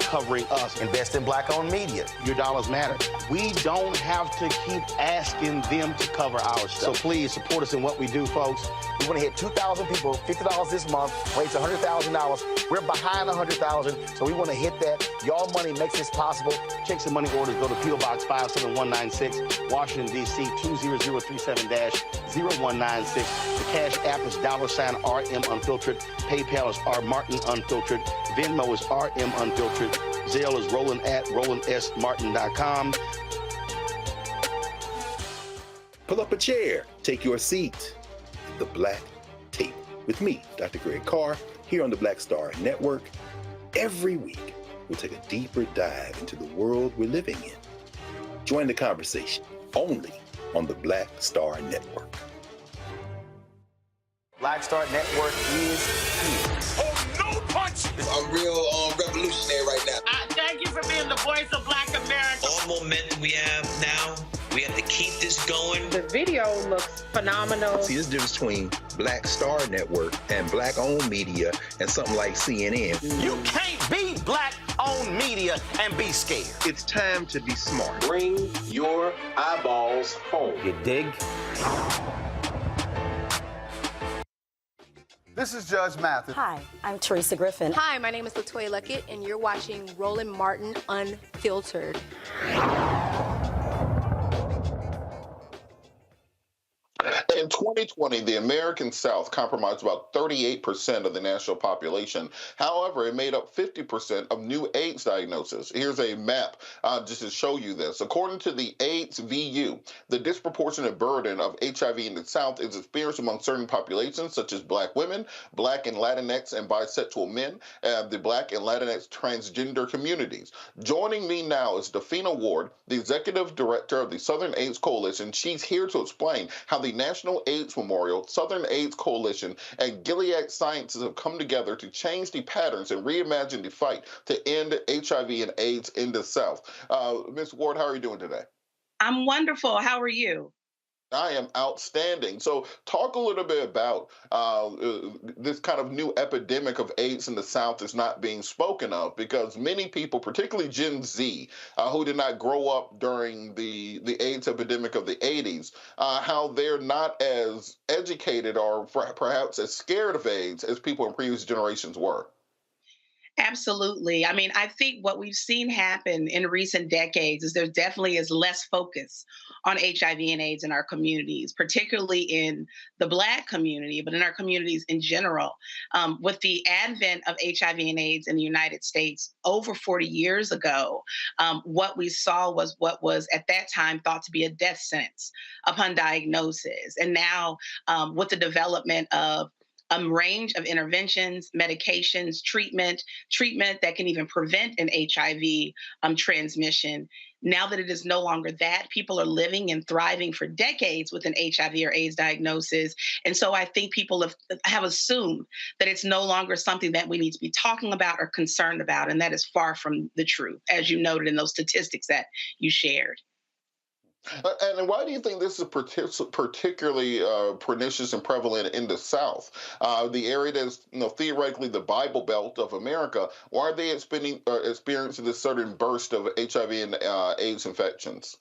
covering us. Invest in Black-owned media. Your dollars matter. We don't have to keep asking them to cover our stuff. So please support us in what we do, folks. We want to hit 2,000 people, $50 this month, raise $100,000. We're behind $100,000, so we want to hit that. Y'all money makes this possible. Checks and money orders go to P.O. Box 57196, Washington, D.C. 20037-0196. The Cash App is $RM Unfiltered. PayPal is R Martin Unfiltered. Venmo is RM Unfiltered. Zelle is Roland at RolandSMartin.com. Pull up a chair. Take your seat. The Black Table with me, Dr. Greg Carr, here on the Black Star Network. Every week, we'll take a deeper dive into the world we're living in. Join the conversation only on the Black Star Network. Black Star Network is here. Oh, no punches! I'm real revolutionary right now. Thank you for being the voice of Black America. All momentum we have now, we have to keep this going. The video looks phenomenal. See, there's a difference between Black Star Network and Black-owned media and something like CNN. You can't be Black-owned media and be scared. It's time to be smart. Bring your eyeballs home. You dig? This is Judge Mathis. Hi, I'm Teresa Griffin. Hi, my name is LaToya Luckett, and you're watching Roland Martin Unfiltered. In 2020, the American South comprised about 38% of the national population. However, it made up 50% of new AIDS diagnoses. Here's a map just to show you this. According to the AIDS VU, the disproportionate burden of HIV in the South is experienced among certain populations, such as Black women, Black and Latinx and bisexual men, and the Black and Latinx transgender communities. Joining me now is Dafina Ward, the Executive Director of the Southern AIDS Coalition. She's here to explain how the National AIDS Memorial, Southern AIDS Coalition, and Gilead Sciences have come together to change the patterns and reimagine the fight to end HIV and AIDS in the South. Ms. Ward, how are you doing today? I'm wonderful. How are you? I am outstanding. So talk a little bit about this kind of new epidemic of AIDS in the South is not being spoken of, because many people, particularly Gen Z, who did not grow up during the AIDS epidemic of the 80s, how they're not as educated or perhaps as scared of AIDS as people in previous generations were. Absolutely. I mean, I think what we've seen happen in recent decades is there definitely is less focus on HIV and AIDS in our communities, particularly in the Black community, but in our communities in general. With the advent of HIV and AIDS in the United States over 40 years ago, what we saw was what was at that time thought to be a death sentence upon diagnosis. And now with the development of a range of interventions, medications, treatment that can even prevent an HIV transmission. Now that it is no longer that, people are living and thriving for decades with an HIV or AIDS diagnosis. And so I think people have assumed that it's no longer something that we need to be talking about or concerned about. And that is far from the truth, as you noted in those statistics that you shared. And why do you think this is particularly pernicious and prevalent in the South? The area that is, theoretically the Bible Belt of America, why are they experiencing this certain burst of HIV and AIDS infections?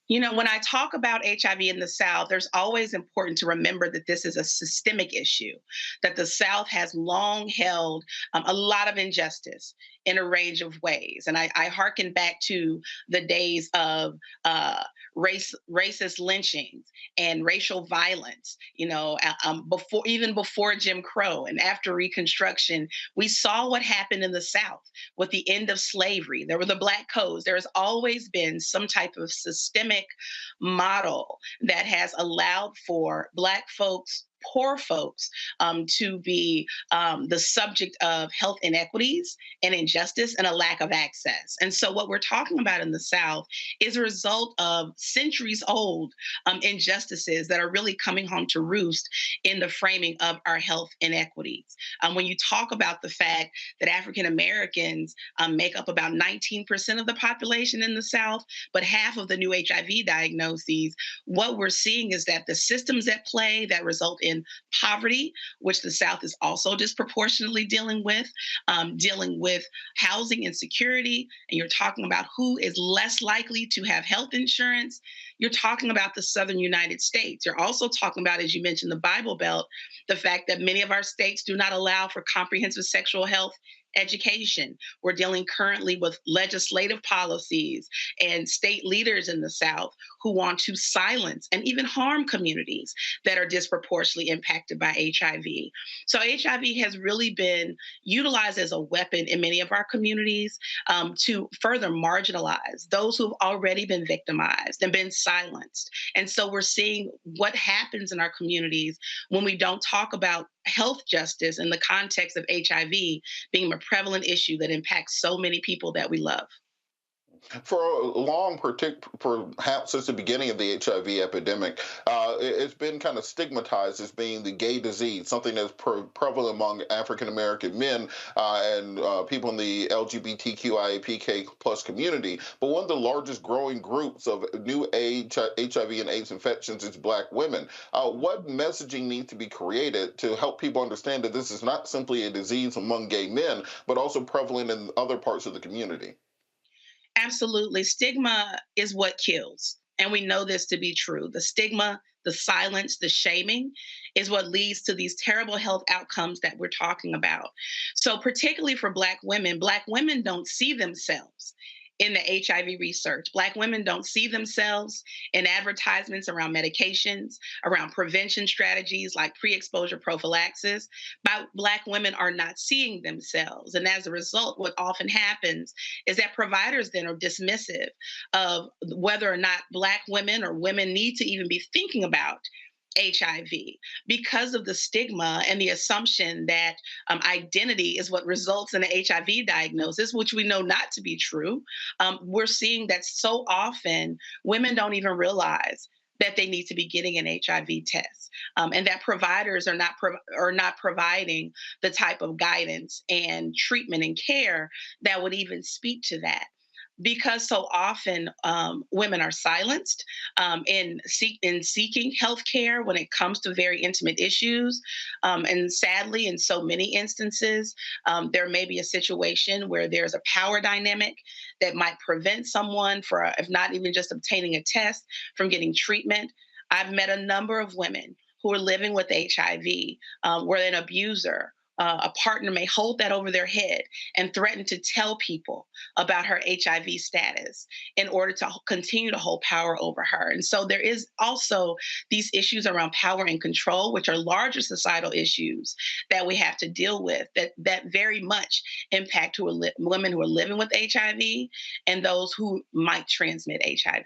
You know, when I talk about HIV in the South, there's always important to remember that this is a systemic issue, that the South has long held a lot of injustice in a range of ways. And I hearken back to the days of racist lynchings and racial violence, before Jim Crow and after Reconstruction. We saw what happened in the South with the end of slavery. There were the Black codes. There has always been some type of systemic model that has allowed for Black folks, poor folks to be the subject of health inequities and injustice and a lack of access. And so what we're talking about in the South is a result of centuries old injustices that are really coming home to roost in the framing of our health inequities. When you talk about the fact that African Americans make up about 19% of the population in the South, but half of the new HIV diagnoses, what we're seeing is that the systems at play that result in poverty, which the South is also disproportionately dealing with housing insecurity, and you're talking about who is less likely to have health insurance. You're talking about the Southern United States. You're also talking about, as you mentioned, the Bible Belt, the fact that many of our states do not allow for comprehensive sexual health education. We're dealing currently with legislative policies and state leaders in the South who want to silence and even harm communities that are disproportionately impacted by HIV. So HIV has really been utilized as a weapon in many of our communities to further marginalize those who've already been victimized and been silenced. And so we're seeing what happens in our communities when we don't talk about health justice in the context of HIV being a prevalent issue that impacts so many people that we love. For perhaps since the beginning of the HIV epidemic, it's been kind of stigmatized as being the gay disease, something that's prevalent among African American men and people in the LGBTQIAPK plus community. But one of the largest growing groups of new HIV and AIDS infections is Black women. What messaging needs to be created to help people understand that this is not simply a disease among gay men, but also prevalent in other parts of the community? Absolutely. Stigma is what kills. And we know this to be true. The stigma, the silence, the shaming is what leads to these terrible health outcomes that we're talking about. So particularly for Black women don't see themselves in the HIV research. Black women don't see themselves in advertisements around medications, around prevention strategies like pre-exposure prophylaxis. But Black women are not seeing themselves. And as a result, what often happens is that providers then are dismissive of whether or not Black women or women need to even be thinking about HIV because of the stigma and the assumption that identity is what results in an HIV diagnosis, which we know not to be true. We're seeing that so often women don't even realize that they need to be getting an HIV test, and that providers are not providing the type of guidance and treatment and care that would even speak to that. Because so often women are silenced in seeking healthcare when it comes to very intimate issues. And sadly, in so many instances, there may be a situation where there's a power dynamic that might prevent someone if not even just obtaining a test, from getting treatment. I've met a number of women who are living with HIV, where an abuser, a partner may hold that over their head and threaten to tell people about her HIV status in order to continue to hold power over her. And so there is also these issues around power and control, which are larger societal issues that we have to deal with that very much impact women who are living with HIV and those who might transmit HIV.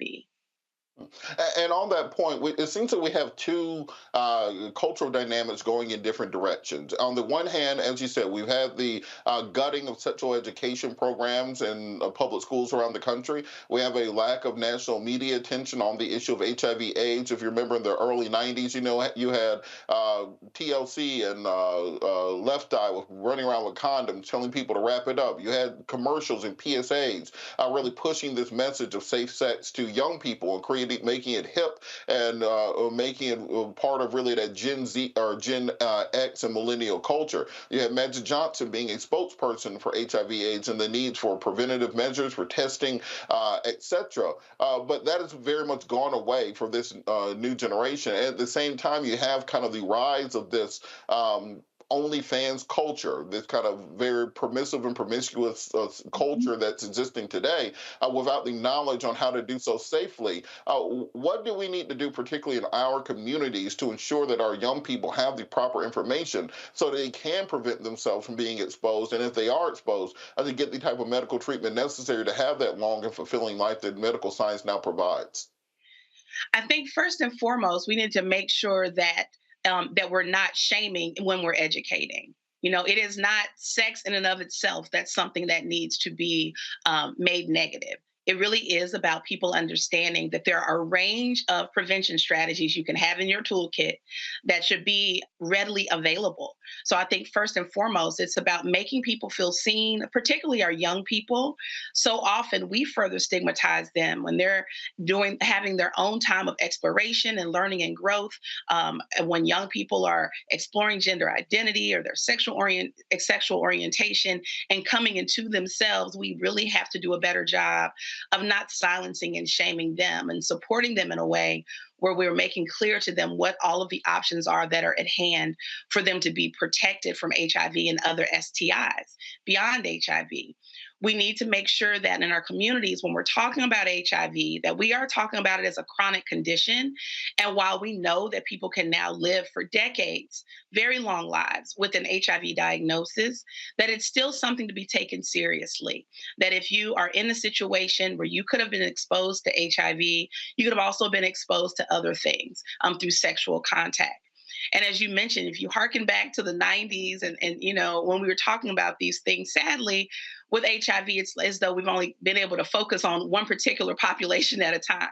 And on that point, it seems that we have two cultural dynamics going in different directions. On the one hand, as you said, we've had the gutting of sexual education programs in public schools around the country. We have a lack of national media attention on the issue of HIV/AIDS. If you remember in the early 90s, you had TLC and Left Eye running around with condoms, telling people to wrap it up. You had commercials and PSAs really pushing this message of safe sex to young people and making it hip and making it part of really that Gen Z or Gen X and millennial culture. You had Magic Johnson being a spokesperson for HIV/AIDS and the needs for preventative measures, for testing, etc. But that has very much gone away for this new generation. And at the same time, you have kind of the rise of this OnlyFans culture, this kind of very permissive and promiscuous culture that's existing today, without the knowledge on how to do so safely. What do we need to do, particularly in our communities, to ensure that our young people have the proper information so they can prevent themselves from being exposed, and if they are exposed, to get the type of medical treatment necessary to have that long and fulfilling life that medical science now provides? I think first and foremost, we need to make sure that that we're not shaming when we're educating. You know, it is not sex in and of itself that's something that needs to be made negative. It really is about people understanding that there are a range of prevention strategies you can have in your toolkit that should be readily available. So I think first and foremost, it's about making people feel seen, particularly our young people. So often we further stigmatize them when they're having their own time of exploration and learning and growth. When young people are exploring gender identity or their sexual orientation and coming into themselves, we really have to do a better job of not silencing and shaming them and supporting them in a way where we're making clear to them what all of the options are that are at hand for them to be protected from HIV and other STIs beyond HIV. We need to make sure that in our communities, when we're talking about HIV, that we are talking about it as a chronic condition. And while we know that people can now live for decades, very long lives with an HIV diagnosis, that it's still something to be taken seriously. That if you are in a situation where you could have been exposed to HIV, you could have also been exposed to other things through sexual contact. And as you mentioned, if you hearken back to the 90s and you know, when we were talking about these things, sadly, with HIV, it's as though we've only been able to focus on one particular population at a time.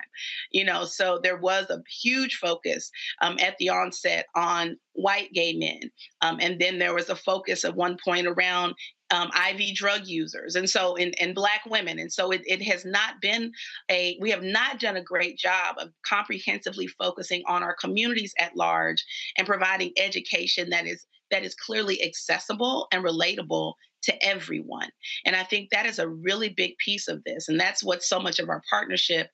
You know, so there was a huge focus at the onset on white gay men. And then there was a focus at one point around IV drug users, and so in Black women. And so it has not been we have not done a great job of comprehensively focusing on our communities at large and providing education that is clearly accessible and relatable to everyone. And I think that is a really big piece of this. And that's what so much of our partnership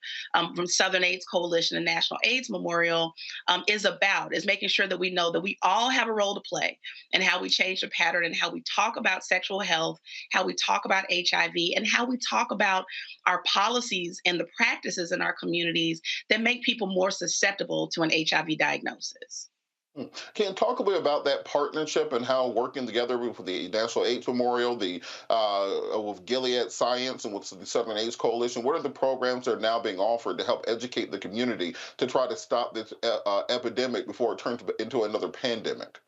from Southern AIDS Coalition and National AIDS Memorial is about, is making sure that we know that we all have a role to play in how we change the pattern and how we talk about sexual health, how we talk about HIV, and how we talk about our policies and the practices in our communities that make people more susceptible to an HIV diagnosis. Can you talk a bit about that partnership and how working together with the National AIDS Memorial, with Gilead Science and with the Southern AIDS Coalition, what are the programs that are now being offered to help educate the community to try to stop this epidemic before it turns into another pandemic?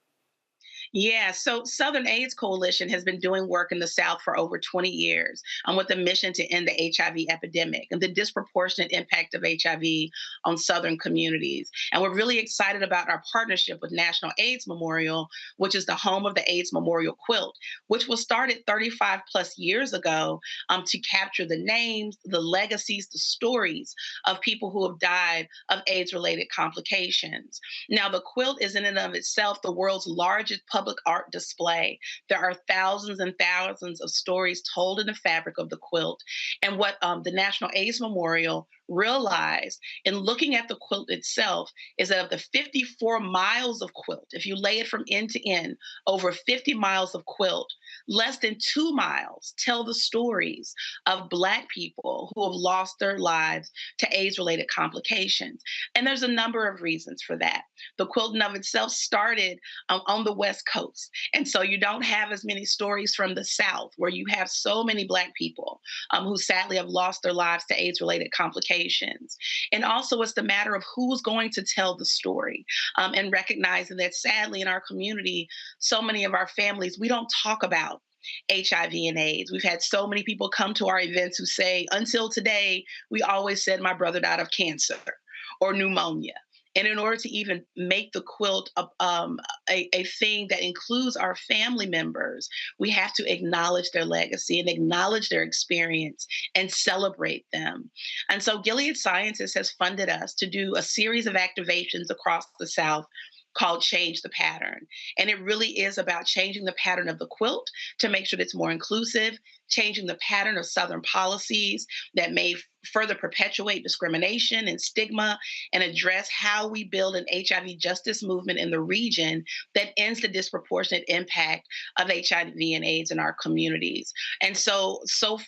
Yeah, so Southern AIDS Coalition has been doing work in the South for over 20 years with a mission to end the HIV epidemic and the disproportionate impact of HIV on Southern communities. And we're really excited about our partnership with National AIDS Memorial, which is the home of the AIDS Memorial Quilt, which was started 35 plus years ago to capture the names, the legacies, the stories of people who have died of AIDS-related complications. Now, the quilt is in and of itself the world's largest public art display. There are thousands and thousands of stories told in the fabric of the quilt. And what the National AIDS Memorial realized in looking at the quilt itself is that of the 54 miles of quilt, if you lay it from end to end, over 50 miles of quilt, less than 2 miles tell the stories of Black people who have lost their lives to AIDS-related complications. And there's a number of reasons for that. The quilt in of itself started on the West Coast. And so you don't have as many stories from the South, where you have so many Black people who sadly have lost their lives to AIDS-related complications. And also it's the matter of who's going to tell the story and recognizing that sadly in our community, so many of our families, we don't talk about HIV and AIDS. We've had so many people come to our events who say, until today, we always said my brother died of cancer or pneumonia. And in order to even make the quilt a thing that includes our family members, we have to acknowledge their legacy and acknowledge their experience and celebrate them. And so Gilead Sciences has funded us to do a series of activations across the South called Change the Pattern. And it really is about changing the pattern of the quilt to make sure that it's more inclusive, changing the pattern of Southern policies that may further perpetuate discrimination and stigma, and address how we build an HIV justice movement in the region that ends the disproportionate impact of HIV and AIDS in our communities. And so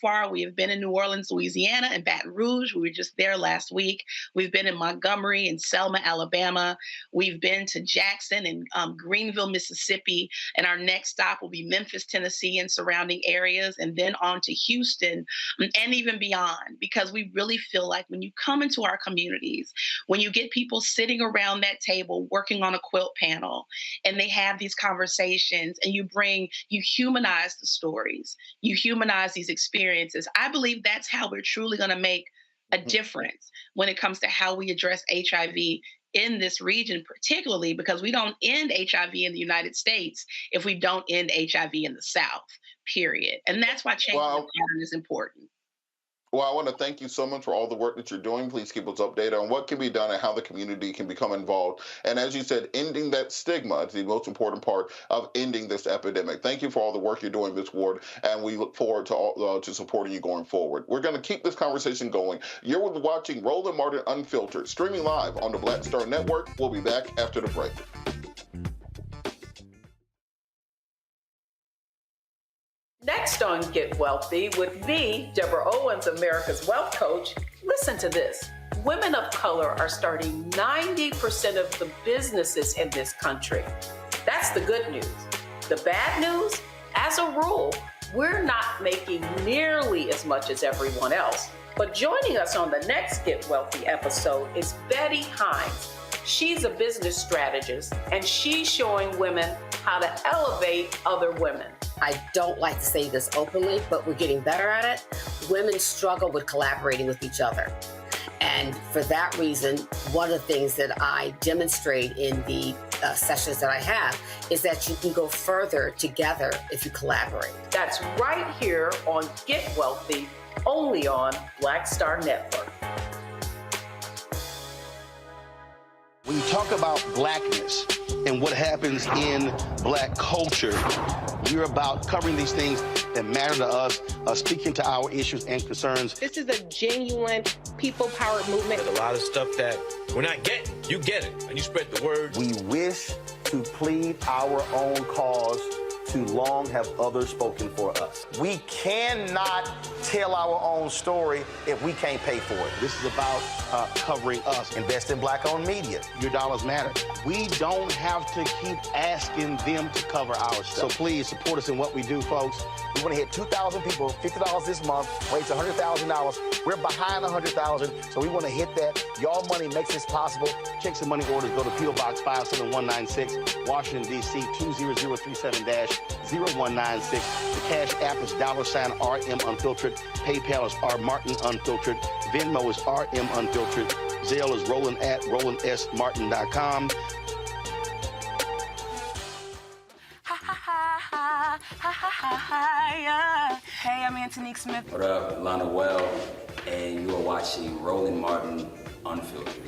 far, we have been in New Orleans, Louisiana, and Baton Rouge. We were just there last week. We've been in Montgomery and Selma, Alabama. We've been to Jackson and Greenville, Mississippi. And our next stop will be Memphis, Tennessee, and surrounding areas, and then on to Houston and even beyond, because we we really feel like when you come into our communities, when you get people sitting around that table working on a quilt panel, and they have these conversations, and you humanize the stories, you humanize these experiences. I believe that's how we're truly going to make a difference when it comes to how we address HIV in this region, particularly because we don't end HIV in the United States if we don't end HIV in the South, period. And that's why changing the pattern is important. Well, I want to thank you so much for all the work that you're doing. Please keep us updated on what can be done and how the community can become involved. And as you said, ending that stigma is the most important part of ending this epidemic. Thank you for all the work you're doing, Ms. Ward, and we look forward to supporting you going forward. We're going to keep this conversation going. You're watching Roland Martin Unfiltered, streaming live on the Black Star Network. We'll be back after the break. Next on Get Wealthy with me, Deborah Owens, America's Wealth Coach. Listen to this. Women of color are starting 90% of the businesses in this country. That's the good news. The bad news, as a rule, we're not making nearly as much as everyone else. But joining us on the next Get Wealthy episode is Betty Hines. She's a business strategist, and she's showing women how to elevate other women. I don't like to say this openly, but we're getting better at it. Women struggle with collaborating with each other. And for that reason, one of the things that I demonstrate in the sessions that I have is that you can go further together if you collaborate. That's right here on Get Wealthy, only on Black Star Network. When you talk about blackness and what happens in black culture, you're about covering these things that matter to us, speaking to our issues and concerns. This is a genuine people-powered movement. There's a lot of stuff that we're not getting. You get it, and you spread the word. We wish to plead our own cause. Too long have others spoken for us. We cannot tell our own story if we can't pay for it. This is about covering us. Invest in black-owned media. Your dollars matter. We don't have to keep asking them to cover our stuff. So please support us in what we do, folks. We want to hit 2,000 people, $50 this month, raise $100,000. We're behind 100,000, so we want to hit that. Y'all money makes this possible. Check some money orders. Go to P.O. Box 57196, Washington, D.C. 20037-0196. The Cash App is $RM Unfiltered. PayPal is R Martin Unfiltered. Venmo is RM Unfiltered. Zelle is Roland at RolandSMartin.com. Hey, I'm Antonique Smith. What up, Lana Well, and you are watching Roland Martin Unfiltered.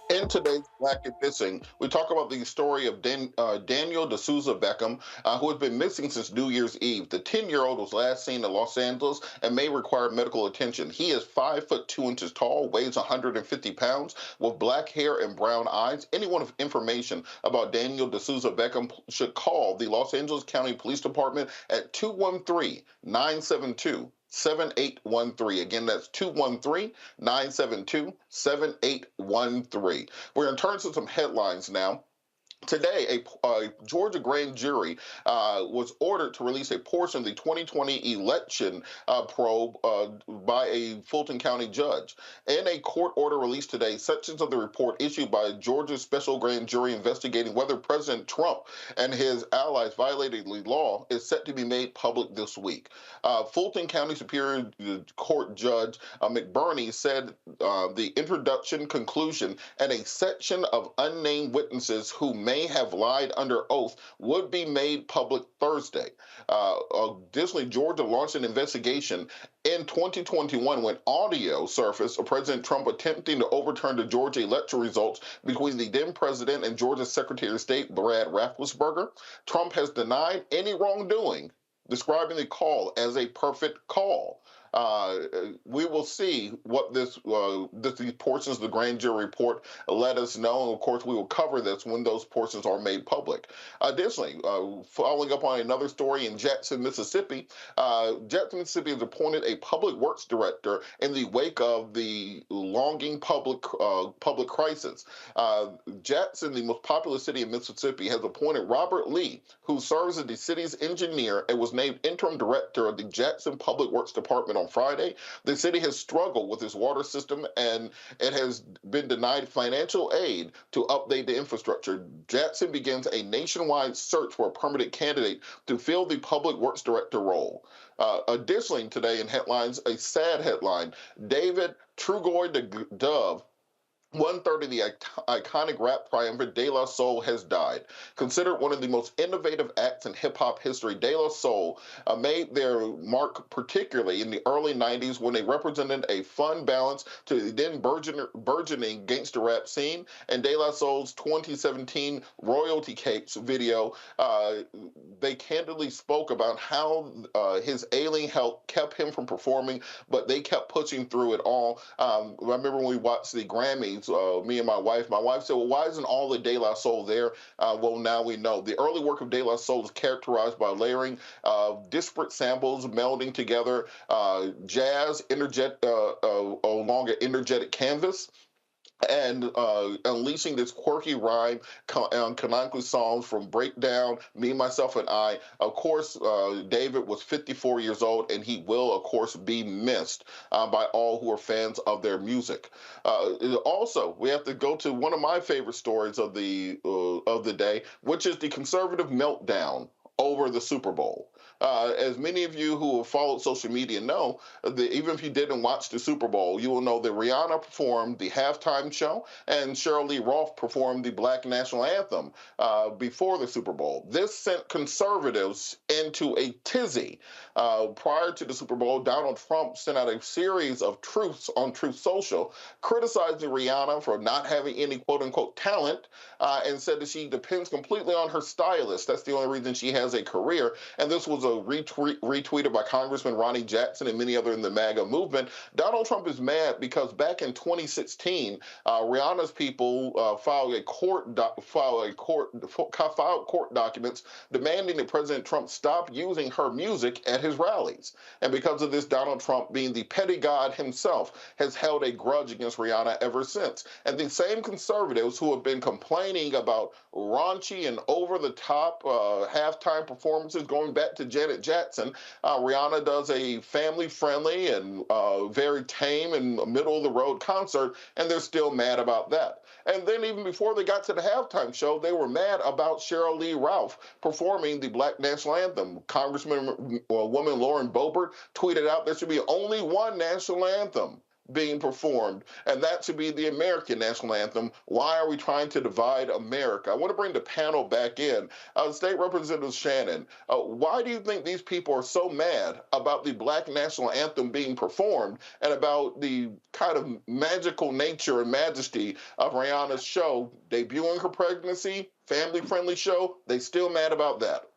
In today's Black and Missing, we talk about the story of Daniel D'Souza Beckham, who has been missing since New Year's Eve. The 10-year-old was last seen in Los Angeles and may require medical attention. He is 5'2" tall, weighs 150 pounds, with black hair and brown eyes. Anyone with information about Daniel D'Souza Beckham should call the Los Angeles County Police Department at 213-972-7813. Again, that's 213-972-7813. We're going to turn to some headlines now. Today, a Georgia grand jury was ordered to release a portion of the 2020 election probe by a Fulton County judge. In a court order released today, sections of the report issued by Georgia's special grand jury investigating whether President Trump and his allies violated the law is set to be made public this week. Fulton County Superior Court Judge McBurney said the introduction, conclusion, and a section of unnamed witnesses who may have lied under oath would be made public Thursday. Additionally, Georgia launched an investigation in 2021 when audio surfaced of President Trump attempting to overturn the Georgia electoral results between the then president and Georgia's Secretary of State, Brad Raffensperger. Trump has denied any wrongdoing, describing the call as a perfect call. We will see what these portions of the grand jury report let us know. And of course, we will cover this when those portions are made public. Additionally, following up on another story in Jackson, Mississippi, Jackson, Mississippi has appointed a public works director in the wake of the longing public crisis. Jackson, the most populous city in Mississippi, has appointed Robert Lee, who serves as the city's engineer and was named interim director of the Jackson Public Works Department on Friday. The city has struggled with its water system, and it has been denied financial aid to update the infrastructure. Jackson begins a nationwide search for a permanent candidate to fill the public works director role. Additionally, today in headlines, a sad headline: David Trugoy the Dove, one-third of the iconic rap triumvirate De La Soul, has died. Considered one of the most innovative acts in hip-hop history, De La Soul made their mark particularly in the early 90s when they represented a fun balance to the then burgeoning gangster rap scene. And De La Soul's 2017 Royalty Cakes video, they candidly spoke about how his ailing health kept him from performing, but they kept pushing through it all. I remember when we watched the Grammys, me and my wife said, well, why isn't all the De La Soul there? Well, now we know. The early work of De La Soul is characterized by layering disparate samples, melding together jazz along an energetic canvas, and unleashing this quirky rhyme canonically songs from Breakdown, Me, Myself, and I. Of course, David was 54 years old, and he will, of course, be missed by all who are fans of their music. Also, we have to go to one of my favorite stories of the day, which is the conservative meltdown over the Super Bowl. As many of you who have followed social media know, even if you didn't watch the Super Bowl, you will know that Rihanna performed the halftime show and Cheryl Lee Ralph performed the Black National Anthem before the Super Bowl. This sent conservatives into a tizzy. Prior to the Super Bowl, Donald Trump sent out a series of truths on Truth Social, criticizing Rihanna for not having any quote-unquote talent, and said that she depends completely on her stylist. That's the only reason she has a career. And this was a retweeted by Congressman Ronnie Jackson and many others in the MAGA movement. Donald Trump is mad because back in 2016, Rihanna's people filed court documents demanding that President Trump stop using her music at his rallies. And because of this, Donald Trump, being the petty god himself, has held a grudge against Rihanna ever since. And the same conservatives who have been complaining about raunchy and over-the-top halftime performances going back to Janet Jackson, Rihanna does a family-friendly and very tame and middle-of-the-road concert, and they're still mad about that. And then even before they got to the halftime show, they were mad about Cheryl Lee Ralph performing the Black National Anthem. Congresswoman Lauren Boebert tweeted out there should be only one national anthem being performed, and that should be the American national anthem. Why are we trying to divide America? I want to bring the panel back in. State Representative Shannon, why do you think these people are so mad about the Black national anthem being performed and about the kind of magical nature and majesty of Rihanna's show, debuting her pregnancy, family-friendly show? They still mad about that?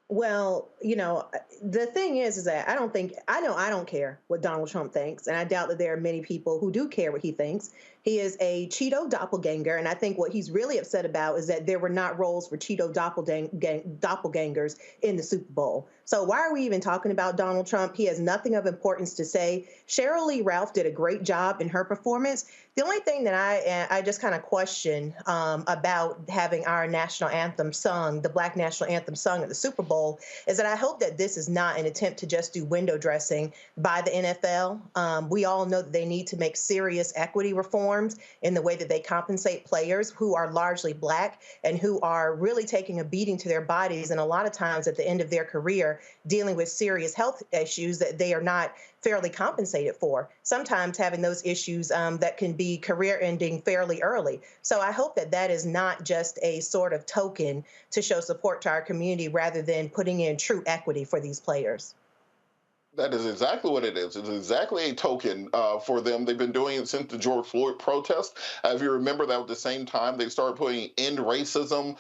Well, the thing is that I don't care what Donald Trump thinks, and I doubt that there are many people who do care what he thinks. He is a Cheeto doppelganger, and I think what he's really upset about is that there were not roles for Cheeto doppelgangers in the Super Bowl. So why are we even talking about Donald Trump? He has nothing of importance to say. Cheryl Lee Ralph did a great job in her performance. The only thing that I just kind of question about having our national anthem sung, the Black national anthem sung at the Super Bowl, is that I hope that this is not an attempt to just do window dressing by the NFL. We all know that they need to make serious equity reforms in the way that they compensate players who are largely Black and who are really taking a beating to their bodies, and a lot of times at the end of their career dealing with serious health issues that they are not fairly compensated for, sometimes having those issues that can be career-ending fairly early. So I hope that that is not just a sort of token to show support to our community rather than putting in true equity for these players. That is exactly what it is. It's exactly a token for them. They've been doing it since the George Floyd protest. If you remember, that was the same time they started putting "End Racism"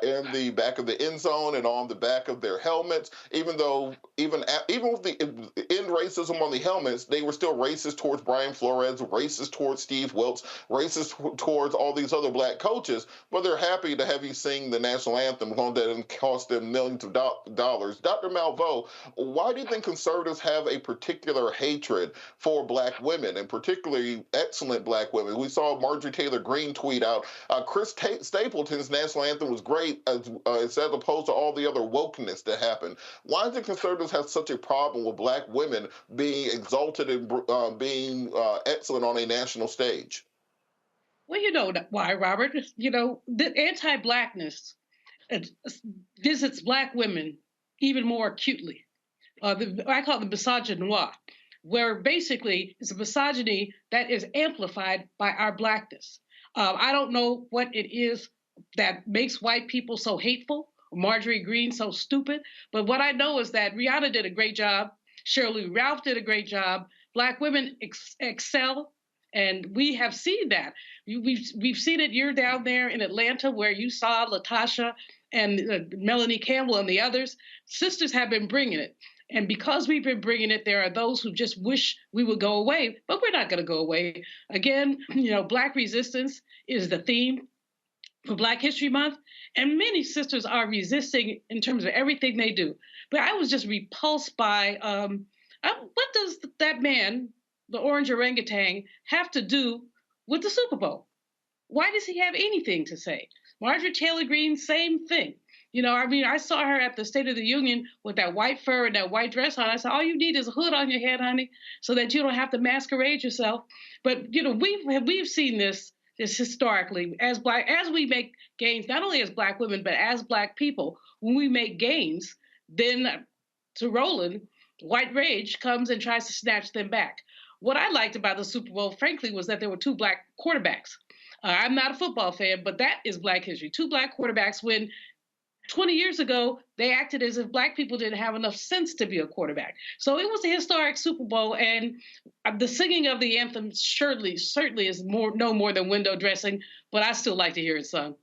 in the back of the end zone and on the back of their helmets. Even with the "End Racism" on the helmets, they were still racist towards Brian Flores, racist towards Steve Wilkes, racist towards all these other black coaches. But they're happy to have you sing the national anthem, as long as that doesn't cost them millions of dollars. Dr. Malveaux, why do you think conservatives have a particular hatred for black women, and particularly excellent black women? We saw Marjorie Taylor Greene tweet out, Chris Stapleton's national anthem was great as opposed to all the other wokeness that happened. Why do conservatives have such a problem with black women being exalted and being excellent on a national stage? Well, you know why, Robert. You know, the anti-blackness visits black women even more acutely. I call it the misogynoir, where basically it's a misogyny that is amplified by our blackness. I don't know what it is that makes white people so hateful, Marjorie Greene so stupid, but what I know is that Rihanna did a great job, Shirley Ralph did a great job, black women excel, and we have seen that. We've seen it. You're down there in Atlanta where you saw Latasha and Melanie Campbell and the others. Sisters have been bringing it. And because we've been bringing it, there are those who just wish we would go away, but we're not going to go away. Again, you know, Black resistance is the theme for Black History Month, and many sisters are resisting in terms of everything they do. But I was just repulsed by what does that man, the orange orangutan, have to do with the Super Bowl? Why does he have anything to say? Marjorie Taylor Greene, same thing. You know, I mean, I saw her at the State of the Union with that white fur and that white dress on. I said, all you need is a hood on your head, honey, so that you don't have to masquerade yourself. But, you know, we've seen this historically as we make gains, not only as Black women, but as Black people. When we make gains, then to Roland, white rage comes and tries to snatch them back. What I liked about the Super Bowl, frankly, was that there were 2 Black quarterbacks. I'm not a football fan, but that is Black history. 2 Black quarterbacks when 20 years ago, they acted as if Black people didn't have enough sense to be a quarterback. So it was a historic Super Bowl, and the singing of the anthem certainly is no more than window dressing, but I still like to hear it sung.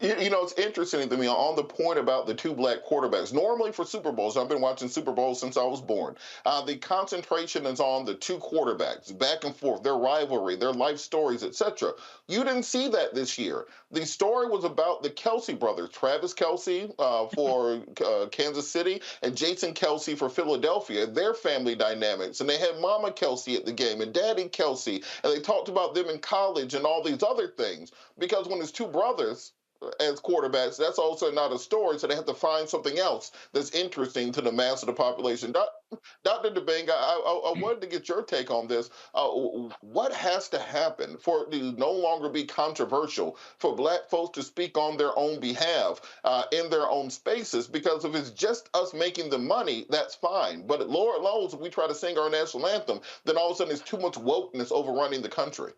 You know, it's interesting to me on the point about the 2 Black quarterbacks. Normally for Super Bowls, I've been watching Super Bowls since I was born. The concentration is on the 2 quarterbacks, back and forth, their rivalry, their life stories, etc. You didn't see that this year. The story was about the Kelce brothers, Travis Kelce for Kansas City and Jason Kelce for Philadelphia, their family dynamics. And they had Mama Kelce at the game and Daddy Kelce, and they talked about them in college and all these other things. Because when it's 2 brothers as quarterbacks, that's also not a story, so they have to find something else that's interesting to the mass of the population. Dr. DeBang, I wanted to get your take on this. What has to happen for it to no longer be controversial for Black folks to speak on their own behalf in their own spaces? Because if it's just us making the money, that's fine. But at lower levels, if we try to sing our national anthem, then all of a sudden there's too much wokeness overrunning the country.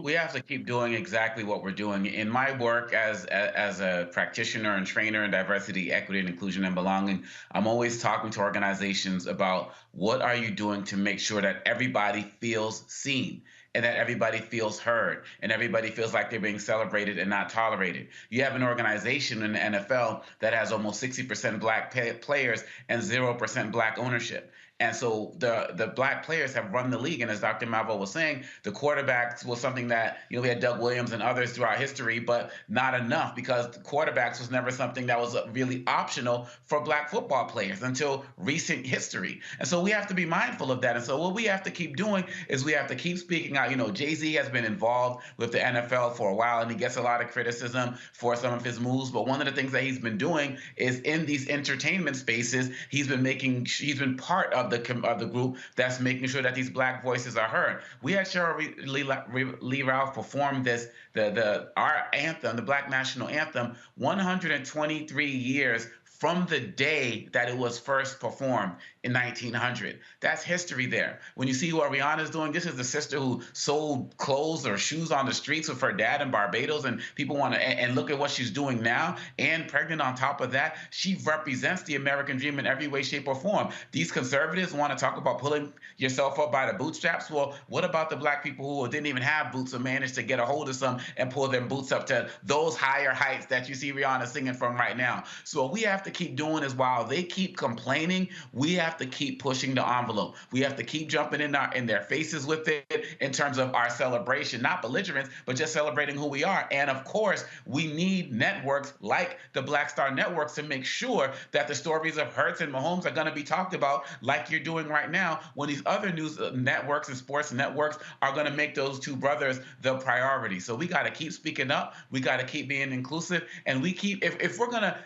We have to keep doing exactly what we're doing. In my work as a practitioner and trainer in diversity, equity, and inclusion and belonging, I'm always talking to organizations about what are you doing to make sure that everybody feels seen and that everybody feels heard and everybody feels like they're being celebrated and not tolerated. You have an organization in the NFL that has almost 60% Black players and 0% Black ownership. And so the Black players have run the league. And as Dr. Malveaux was saying, the quarterbacks was something that, you know, we had Doug Williams and others throughout history, but not enough, because the quarterbacks was never something that was really optional for Black football players until recent history. And so we have to be mindful of that. And so what we have to keep doing is we have to keep speaking out. You know, Jay-Z has been involved with the NFL for a while, and he gets a lot of criticism for some of his moves. But one of the things that he's been doing is in these entertainment spaces, he's been part of the group that's making sure that these Black voices are heard. We had Shirley Lee Ralph perform this, our anthem, the Black national anthem, 123 years from the day that it was first performed in 1900. That's history there. When you see what Rihanna's doing, this is the sister who sold clothes or shoes on the streets with her dad in Barbados, and people want to, and look at what she's doing now, and pregnant on top of that. She represents the American dream in every way, shape, or form. These conservatives want to talk about pulling yourself up by the bootstraps. Well, what about the black people who didn't even have boots or managed to get a hold of some and pull their boots up to those higher heights that you see Rihanna singing from right now? So what we have to keep doing is, while they keep complaining, we have to keep pushing the envelope. We have to keep jumping in their faces with it in terms of our celebration, not belligerence, but just celebrating who we are. And of course, we need networks like the Black Star Networks to make sure that the stories of Hurts and Mahomes are going to be talked about, like you're doing right now, when these other news networks and sports networks are going to make those two brothers the priority. So we got to keep speaking up. We got to keep being inclusive, and we keep, if we're going to,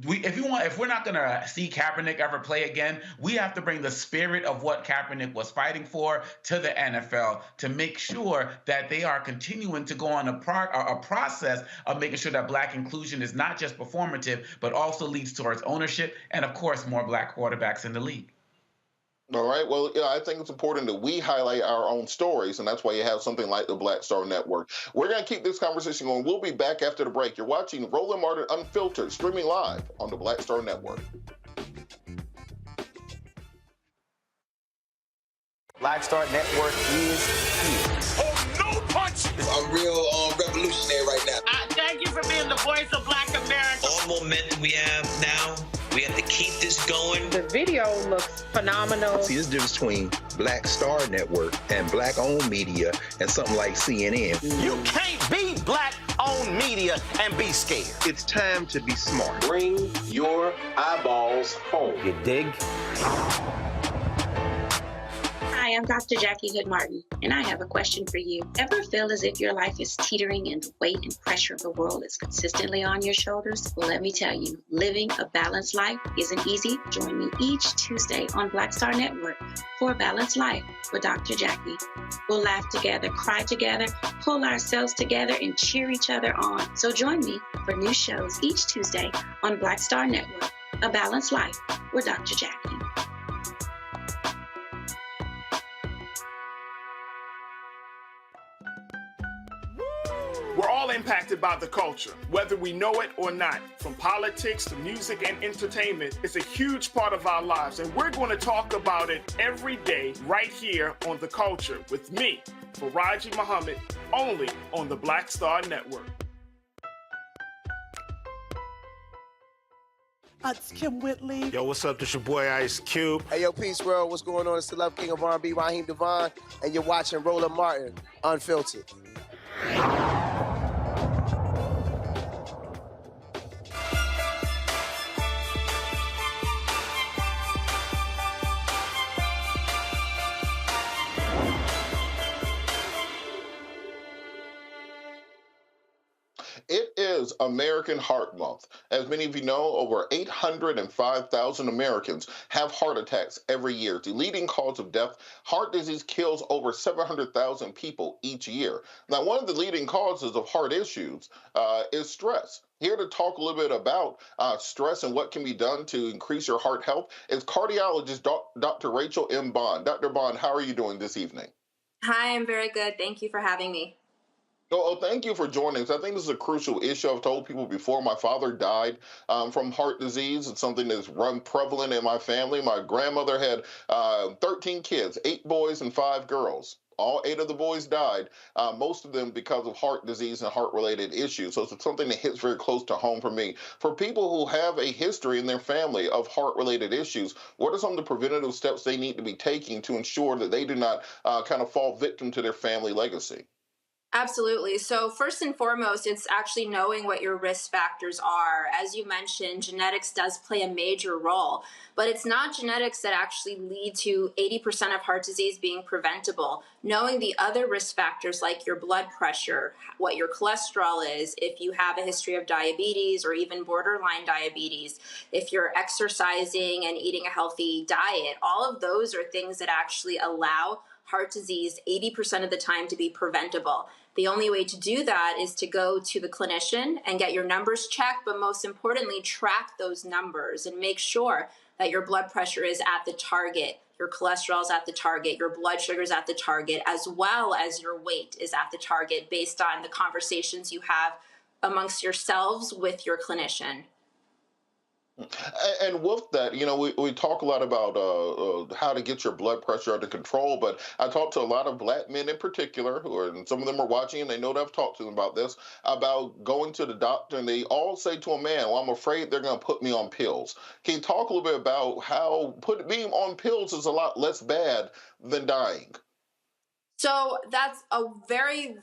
if we're not going to see Kaepernick ever play again, we have to bring the spirit of what Kaepernick was fighting for to the NFL to make sure that they are continuing to go on a process of making sure that black inclusion is not just performative, but also leads towards ownership and, of course, more black quarterbacks in the league. All right. Well, I think it's important that we highlight our own stories, and that's why you have something like the Black Star Network. We're going to keep this conversation going. We'll be back after the break. You're watching Roland Martin Unfiltered, streaming live on the Black Star Network. Black Star Network is here. Oh, no punch! I'm real revolutionary right now. Thank you for being the voice of Black America. All momentum we have now, we have to keep this going. The video looks phenomenal. See, there's a difference between Black Star Network and black-owned media and something like CNN. You can't be black-owned media and be scared. It's time to be smart. Bring your eyeballs home. You dig? Hi, I'm Dr. Jackie Hood Martin, and I have a question for you. Ever feel as if your life is teetering and the weight and pressure of the world is consistently on your shoulders? Well, let me tell you, living a balanced life isn't easy. Join me each Tuesday on Black Star Network for a Balanced Life with Dr. Jackie. We'll laugh together, cry together, pull ourselves together, and cheer each other on. So join me for new shows each Tuesday on Black Star Network, A Balanced Life with Dr. Jackie. We're all impacted by the culture, whether we know it or not. From politics to music and entertainment, it's a huge part of our lives, and we're going to talk about it every day right here on The Culture with me, Faraji Muhammad, only on the Black Star Network. It's Kim Whitley. Yo, what's up? This your boy Ice Cube. Hey, yo, Peace World. What's going on? It's the Love King of R&B, Raheem Devon, and you're watching Roland Martin Unfiltered. It is American Heart Month. As many of you know, over 805,000 Americans have heart attacks every year. The leading cause of death, heart disease kills over 700,000 people each year. Now, one of the leading causes of heart issues is stress. Here to talk a little bit about stress and what can be done to increase your heart health is cardiologist Dr. Rachel M. Bond. Dr. Bond, how are you doing this evening? Hi, I'm very good. Thank you for having me. Oh, thank you for joining us. I think this is a crucial issue. I've told people before, my father died from heart disease. It's something that's run prevalent in my family. My grandmother had 13 kids, 8 boys and 5 girls. All 8 of the boys died, most of them because of heart disease and heart-related issues. So it's something that hits very close to home for me. For people who have a history in their family of heart-related issues, what are some of the preventative steps they need to be taking to ensure that they do not kind of fall victim to their family legacy? Absolutely. So first and foremost, it's actually knowing what your risk factors are. As you mentioned, genetics does play a major role, but it's not genetics that actually lead to 80% of heart disease being preventable. Knowing the other risk factors like your blood pressure, what your cholesterol is, if you have a history of diabetes or even borderline diabetes, if you're exercising and eating a healthy diet, all of those are things that actually allow heart disease 80% of the time to be preventable. The only way to do that is to go to the clinician and get your numbers checked, but most importantly, track those numbers and make sure that your blood pressure is at the target, your cholesterol is at the target, your blood sugar is at the target, as well as your weight is at the target based on the conversations you have amongst yourselves with your clinician. And with that, we talk a lot about how to get your blood pressure under control, but I talk to a lot of Black men in particular, and some of them are watching and they know that I've talked to them about this, about going to the doctor, and they all say to a man, well, I'm afraid they're going to put me on pills. Can you talk a little bit about how being on pills is a lot less bad than dying? So that's a very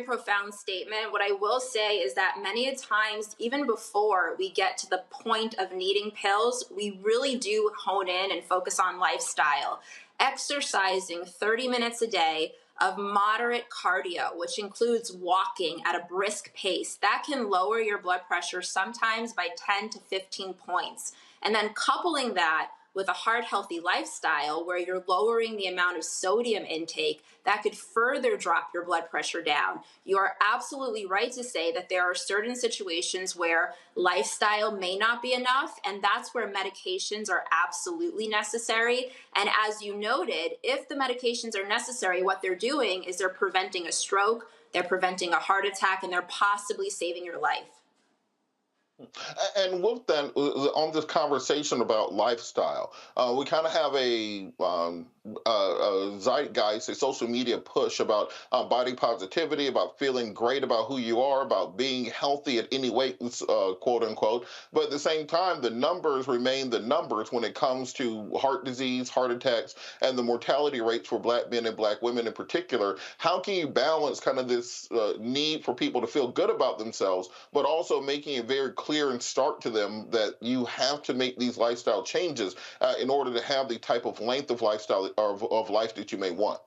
profound statement. What I will say is that many a times, even before we get to the point of needing pills, we really do hone in and focus on lifestyle. Exercising 30 minutes a day of moderate cardio, which includes walking at a brisk pace, that can lower your blood pressure sometimes by 10 to 15 points. And then coupling that with a heart-healthy lifestyle where you're lowering the amount of sodium intake, that could further drop your blood pressure down. You are absolutely right to say that there are certain situations where lifestyle may not be enough, and that's where medications are absolutely necessary. And as you noted, if the medications are necessary, what they're doing is they're preventing a stroke, they're preventing a heart attack, and they're possibly saving your life. And with that, on this conversation about lifestyle, we kind of have a zeitgeist, a social media push about body positivity, about feeling great about who you are, about being healthy at any weight, quote unquote. But at the same time, the numbers remain the numbers when it comes to heart disease, heart attacks, and the mortality rates for Black men and Black women in particular. How can you balance kind of this need for people to feel good about themselves, but also making it very clear and stark to them that you have to make these lifestyle changes in order to have the type of length of lifestyle of life that you may want?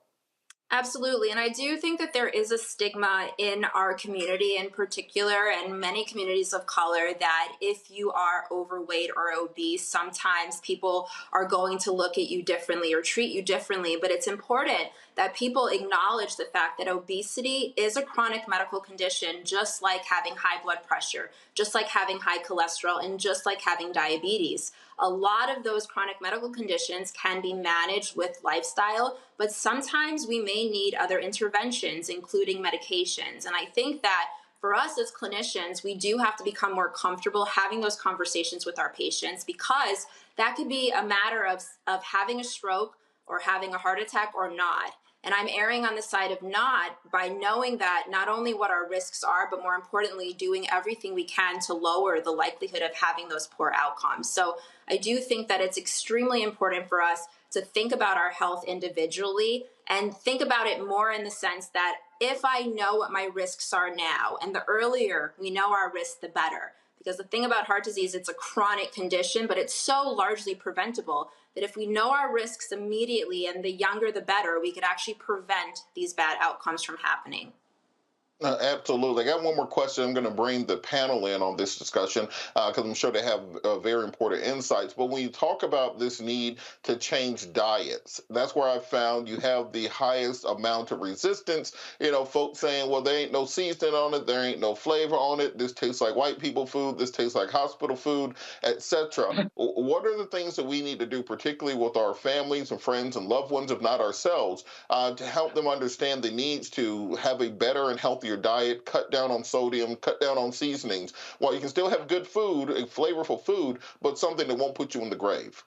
Absolutely. And I do think that there is a stigma in our community in particular, and many communities of color, that if you are overweight or obese, sometimes people are going to look at you differently or treat you differently. But it's important that people acknowledge the fact that obesity is a chronic medical condition, just like having high blood pressure, just like having high cholesterol, and just like having diabetes. A lot of those chronic medical conditions can be managed with lifestyle, but sometimes we may need other interventions, including medications. And I think that for us as clinicians, we do have to become more comfortable having those conversations with our patients, because that could be a matter of having a stroke or having a heart attack or not. And I'm erring on the side of not, by knowing that not only what our risks are, but more importantly, doing everything we can to lower the likelihood of having those poor outcomes. So I do think that it's extremely important for us to think about our health individually and think about it more in the sense that if I know what my risks are now, and the earlier we know our risks, the better. Because the thing about heart disease, it's a chronic condition, but it's so largely preventable that if we know our risks immediately, and the younger the better, we could actually prevent these bad outcomes from happening. Absolutely. I got one more question. I'm going to bring the panel in on this discussion because I'm sure they have very important insights. But when you talk about this need to change diets, that's where I found you have the highest amount of resistance. Folks saying, well, there ain't no seasoning on it, there ain't no flavor on it, this tastes like white people food, this tastes like hospital food, etc. What are the things that we need to do, particularly with our families and friends and loved ones, if not ourselves, to help them understand the needs to have a better and healthier diet, cut down on sodium, cut down on seasonings, while you can still have good food, flavorful food, but something that won't put you in the grave?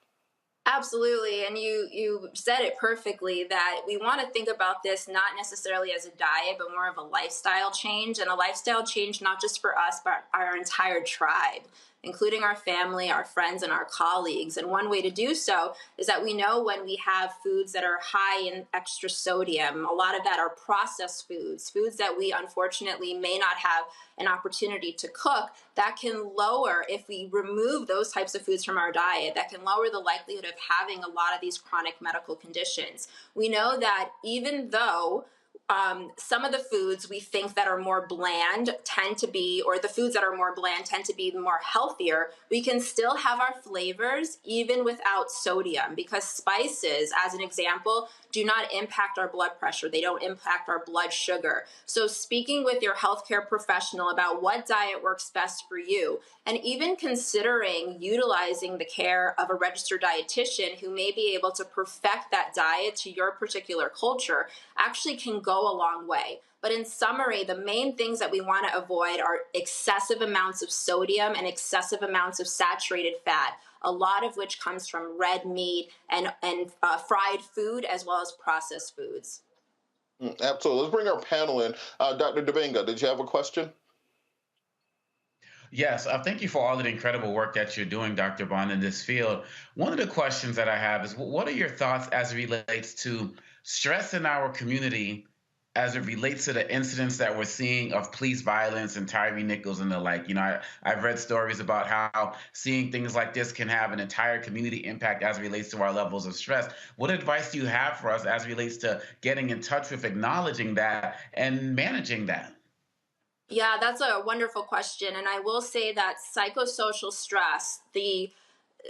Absolutely. And you said it perfectly, that we want to think about this not necessarily as a diet, but more of a lifestyle change, and a lifestyle change not just for us, but our entire tribe, including our family, our friends, and our colleagues. And one way to do so is that we know when we have foods that are high in extra sodium, a lot of that are processed foods, foods that we unfortunately may not have an opportunity to cook, that can lower, if we remove those types of foods from our diet, that can lower the likelihood of having a lot of these chronic medical conditions. We know that even though some of the foods we think that are more bland tend to be, or the foods that are more bland tend to be more healthier, we can still have our flavors even without sodium, because spices, as an example, do not impact our blood pressure. They don't impact our blood sugar. So speaking with your healthcare professional about what diet works best for you, and even considering utilizing the care of a registered dietitian who may be able to perfect that diet to your particular culture, actually can go a long way. But in summary, the main things that we want to avoid are excessive amounts of sodium and excessive amounts of saturated fat, a lot of which comes from red meat and fried food, as well as processed foods. Absolutely. Let's bring our panel in. Dr. Dominga, did you have a question? Yes, thank you for all of the incredible work that you're doing, Dr. Bond, in this field. One of the questions that I have is, what are your thoughts as it relates to stress in our community as it relates to the incidents that we're seeing of police violence and Tyree Nichols and the like? You know, I've read stories about how seeing things like this can have an entire community impact as it relates to our levels of stress. What advice do you have for us as it relates to getting in touch with acknowledging that and managing that? Yeah, that's a wonderful question. And I will say that psychosocial stress,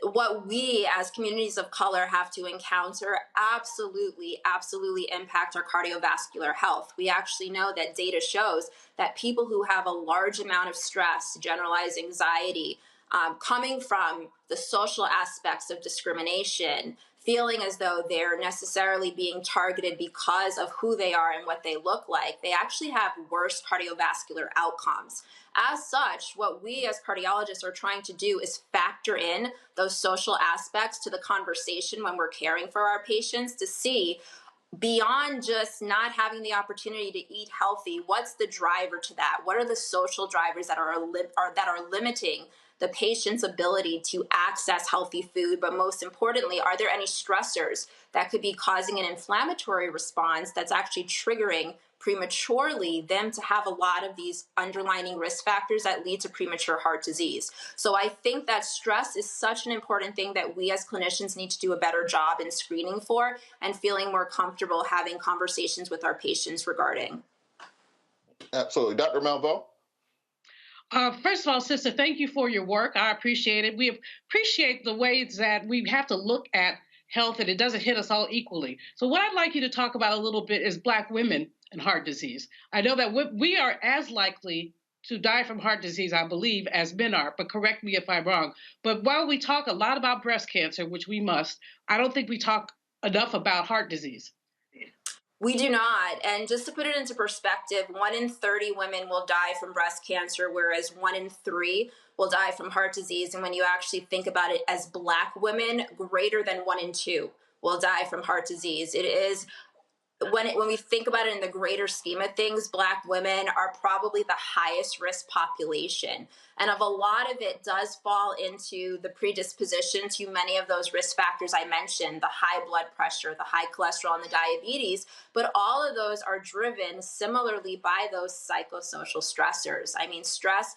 what we as communities of color have to encounter absolutely impact our cardiovascular health. We actually know that data shows that people who have a large amount of stress, generalized anxiety, coming from the social aspects of discrimination, feeling as though they're necessarily being targeted because of who they are and what they look like, they actually have worse cardiovascular outcomes. As such, what we as cardiologists are trying to do is factor in those social aspects to the conversation when we're caring for our patients to see, beyond just not having the opportunity to eat healthy, what's the driver to that? What are the social drivers that are limiting the patient's ability to access healthy food? But most importantly, are there any stressors that could be causing an inflammatory response that's actually triggering prematurely them to have a lot of these underlying risk factors that lead to premature heart disease? So I think that stress is such an important thing that we as clinicians need to do a better job in screening for and feeling more comfortable having conversations with our patients regarding. Absolutely. Dr. Malveaux? First of all, sister, thank you for your work. I appreciate it. We appreciate the ways that we have to look at health and it doesn't hit us all equally. So what I'd like you to talk about a little bit is Black women and heart disease. I know that we are as likely to die from heart disease, I believe, as men are, but correct me if I'm wrong. But while we talk a lot about breast cancer, which we must, I don't think we talk enough about heart disease. We do not. And just to put it into perspective, 1 in 30 women will die from breast cancer, whereas 1 in 3 will die from heart disease. And when you actually think about it as Black women, greater than 1 in 2 will die from heart disease. It is, when we think about it in the greater scheme of things, Black women are probably the highest risk population. And a lot of it does fall into the predisposition to many of those risk factors I mentioned, the high blood pressure, the high cholesterol, and the diabetes. But all of those are driven similarly by those psychosocial stressors. I mean, stress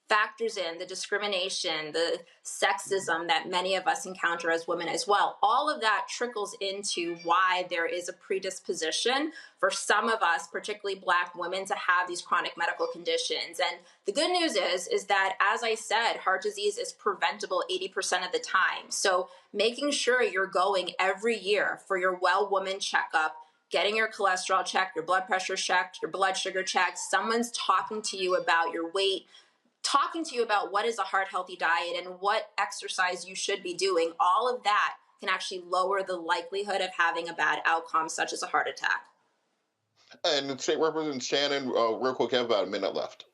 factors in the discrimination, the sexism that many of us encounter as women as well. All of that trickles into why there is a predisposition for some of us, particularly Black women, to have these chronic medical conditions. And the good news is that, as I said, heart disease is preventable 80% of the time. So making sure you're going every year for your well woman checkup, getting your cholesterol checked, your blood pressure checked, your blood sugar checked, someone's talking to you about your weight, talking to you about what is a heart healthy diet and what exercise you should be doing, all of that can actually lower the likelihood of having a bad outcome, such as a heart attack. And State Representative Shannon, real quick, I have about a minute left.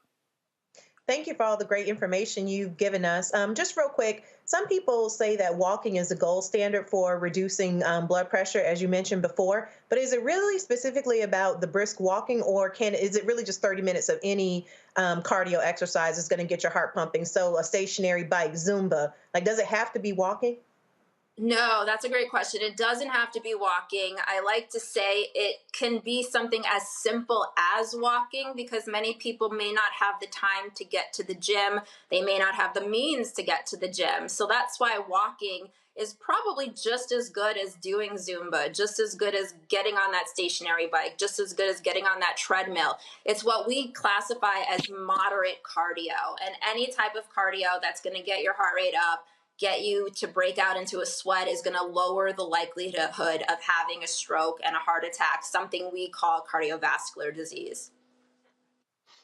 Thank you for all the great information you've given us. Just real quick, some people say that walking is the gold standard for reducing blood pressure, as you mentioned before. But is it really specifically about the brisk walking, or is it really just 30 minutes of any cardio exercise is going to get your heart pumping? So a stationary bike, Zumba, does it have to be walking? No, that's a great question. It doesn't have to be walking. I like to say it can be something as simple as walking, because many people may not have the time to get to the gym. They may not have the means to get to the gym. So that's why walking is probably just as good as doing Zumba, just as good as getting on that stationary bike, just as good as getting on that treadmill. It's what we classify as moderate cardio. And any type of cardio that's going to get your heart rate up, get you to break out into a sweat, is going to lower the likelihood of having a stroke and a heart attack, something we call cardiovascular disease.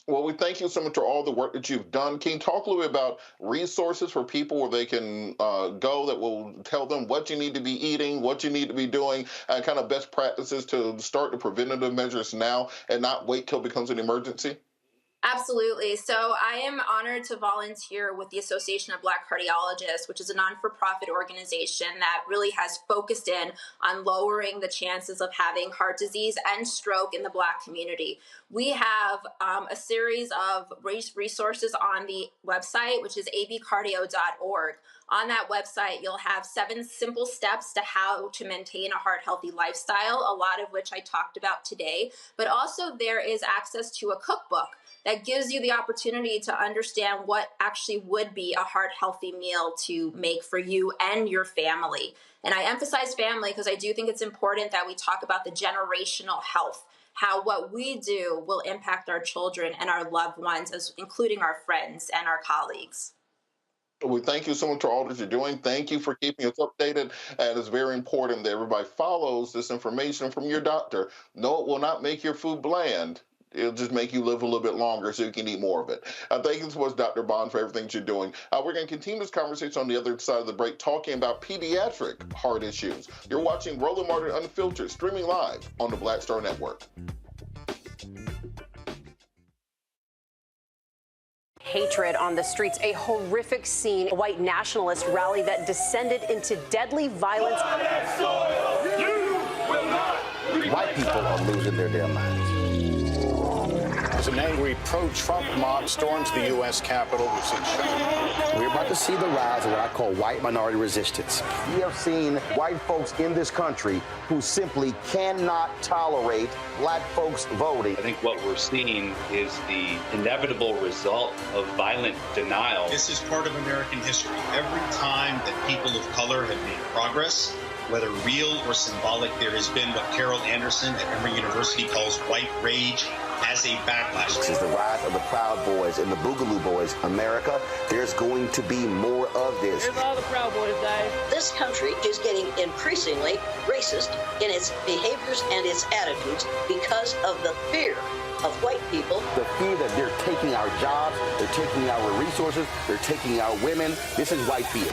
Well, we thank you so much for all the work that you've done. Can you talk a little bit about resources for people where they can go that will tell them what you need to be eating, what you need to be doing, and kind of best practices to start the preventative measures now and not wait till it becomes an emergency? Absolutely. So I am honored to volunteer with the Association of Black Cardiologists, which is a non-for-profit organization that really has focused in on lowering the chances of having heart disease and stroke in the Black community. We have a series of resources on the website, which is abcardio.org. On that website, you'll have 7 simple steps to how to maintain a heart-healthy lifestyle, a lot of which I talked about today. But also there is access to a cookbook that gives you the opportunity to understand what actually would be a heart-healthy meal to make for you and your family. And I emphasize family because I do think it's important that we talk about the generational health, how what we do will impact our children and our loved ones, including our friends and our colleagues. We thank you so much for all that you're doing. Thank you for keeping us updated. And it's very important that everybody follows this information from your doctor. No, it will not make your food bland. It'll just make you live a little bit longer so you can eat more of it. Thank you so much, Dr. Bond, for everything you're doing. We're going to continue this conversation on the other side of the break, talking about pediatric heart issues. You're watching Roland Martin Unfiltered, streaming live on the Black Star Network. Hatred on the streets, a horrific scene, a white nationalist rally that descended into deadly violence. White people are losing their damn minds. As an angry pro-Trump mob storms the U.S. Capitol, we're about to see the rise of what I call white minority resistance. We have seen white folks in this country who simply cannot tolerate black folks voting. I think what we're seeing is the inevitable result of violent denial. This is part of American history. Every time that people of color have made progress, whether real or symbolic, there has been what Carol Anderson at Emory University calls white rage as a backlash. This is the rise of the Proud Boys and the Boogaloo Boys. America, there's going to be more of this. Here's all the Proud Boys, guys. This country is getting increasingly racist in its behaviors and its attitudes because of the fear of white people. The fear that they're taking our jobs, they're taking our resources, they're taking our women. This is white fear.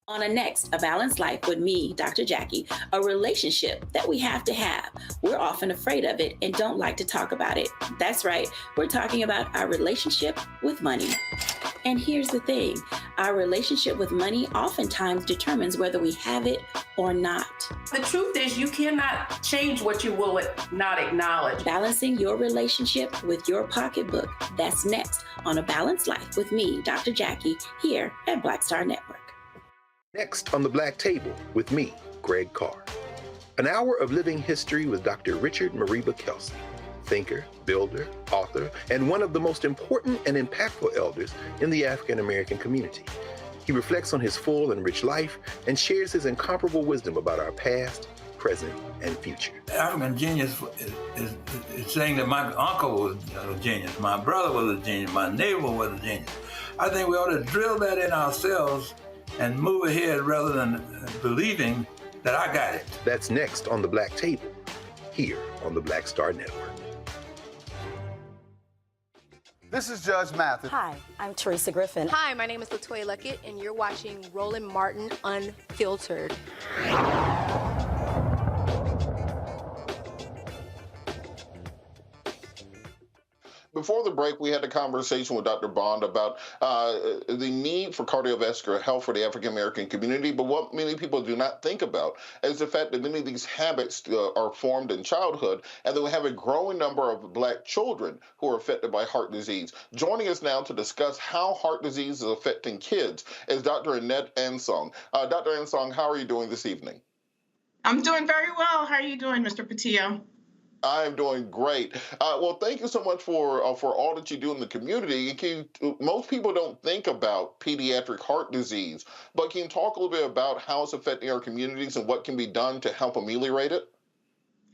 On a next, A Balanced Life with me, Dr. Jackie, a relationship that we have to have. We're often afraid of it and don't like to talk about it. That's right, we're talking about our relationship with money. And here's the thing, our relationship with money oftentimes determines whether we have it or not. The truth is you cannot change what you will not acknowledge. Balancing your relationship with your pocketbook. That's next on A Balanced Life with me, Dr. Jackie, here at Black Star Network. Next on the Black Table with me, Greg Carr. An hour of living history with Dr. Richard Mariba Kelsey, thinker, builder, author, and one of the most important and impactful elders in the African American community. He reflects on his full and rich life and shares his incomparable wisdom about our past, present, and future. African genius is saying that my uncle was a genius, my brother was a genius, my neighbor was a genius. I think we ought to drill that in ourselves and move ahead rather than believing that I got it. That's next on the Black Table, here on the Black Star Network. This is Judge Mathis. Hi, I'm Teresa Griffin. Hi, my name is LaToya Luckett, and you're watching Roland Martin Unfiltered. before the break, we had a conversation with Dr. Bond about the need for cardiovascular health for the African American community. But what many people do not think about is the fact that many of these habits are formed in childhood, and that we have a growing number of Black children who are affected by heart disease. Joining us now to discuss how heart disease is affecting kids is Dr. Annette Ansong. Dr. Ansong, how are you doing this evening? I'm doing very well. How are you doing, Mr. Patillo? I'm doing great. Well, thank you so much for all that you do in the community. Most people don't think about pediatric heart disease, but can you talk a little bit about how it's affecting our communities and what can be done to help ameliorate it?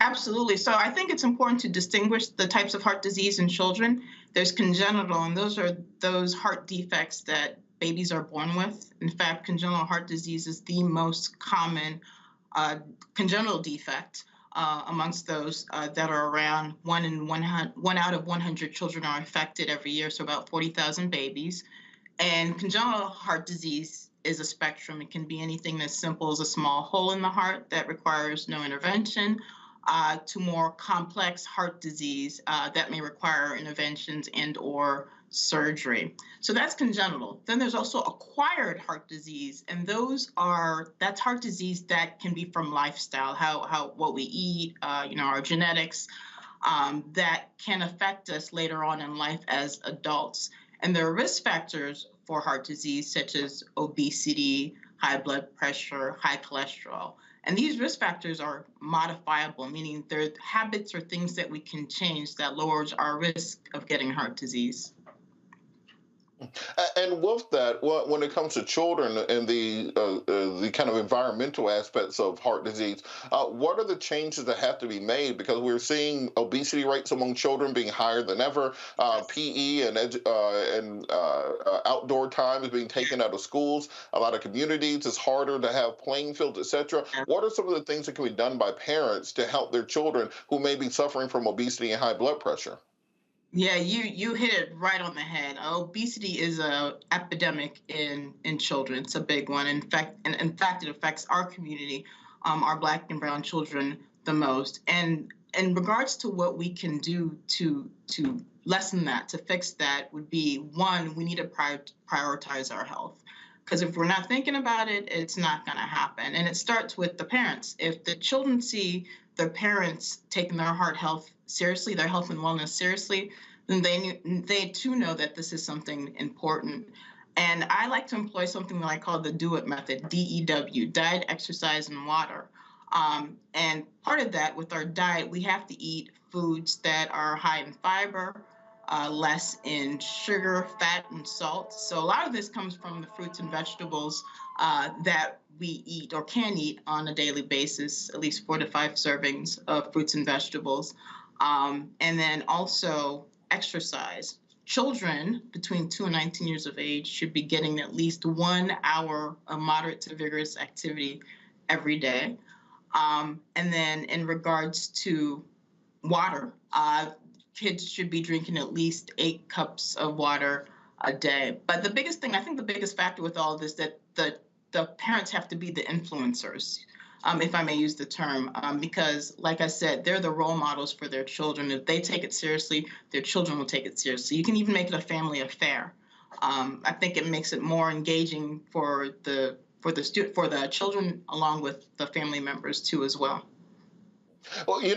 Absolutely. So I think it's important to distinguish the types of heart disease in children. There's congenital, and those are those heart defects that babies are born with. In fact, congenital heart disease is the most common congenital defect amongst those that are around. One out of 100 children are affected every year, so about 40,000 babies. And congenital heart disease is a spectrum. It can be anything as simple as a small hole in the heart that requires no intervention, to more complex heart disease that may require interventions and/or surgery. So that's congenital. Then there's also acquired heart disease, and that's heart disease that can be from lifestyle, what we eat, our genetics, that can affect us later on in life as adults. And there are risk factors for heart disease, such as obesity, high blood pressure, high cholesterol. And these risk factors are modifiable, meaning they're habits or things that we can change that lowers our risk of getting heart disease. And with that, when it comes to children and the kind of environmental aspects of heart disease, what are the changes that have to be made? Because we're seeing obesity rates among children being higher than ever. PE and outdoor time is being taken out of schools. A lot of communities, it's harder to have playing fields, etc. What are some of the things that can be done by parents to help their children who may be suffering from obesity and high blood pressure? Yeah, you hit it right on the head. Obesity is an epidemic in children. It's a big one. In fact, it affects our community, our Black and brown children, the most. And in regards to what we can do to lessen that, to fix that, would be, one, we need to prioritize our health. Because if we're not thinking about it, it's not going to happen. And it starts with the parents. If the children see their parents taking their heart health seriously, their health and wellness seriously, then they too know that this is something important. And I like to employ something that I call the DEW method, DEW, diet, exercise, and water. And part of that, with our diet, we have to eat foods that are high in fiber, less in sugar, fat, and salt. So a lot of this comes from the fruits and vegetables that we eat or can eat on a daily basis, at least 4 to 5 servings of fruits and vegetables. And then also exercise. Children between 2 and 19 years of age should be getting at least 1 hour of moderate to vigorous activity every day. And then in regards to water, kids should be drinking at least 8 cups of water a day. But the biggest thing, I think the biggest factor with all of this, that the parents have to be the influencers, if I may use the term, because, like I said, they're the role models for their children. If they take it seriously, their children will take it seriously. You can even make it a family affair. I think it makes it more engaging for the children, along with the family members too, as well. Well, you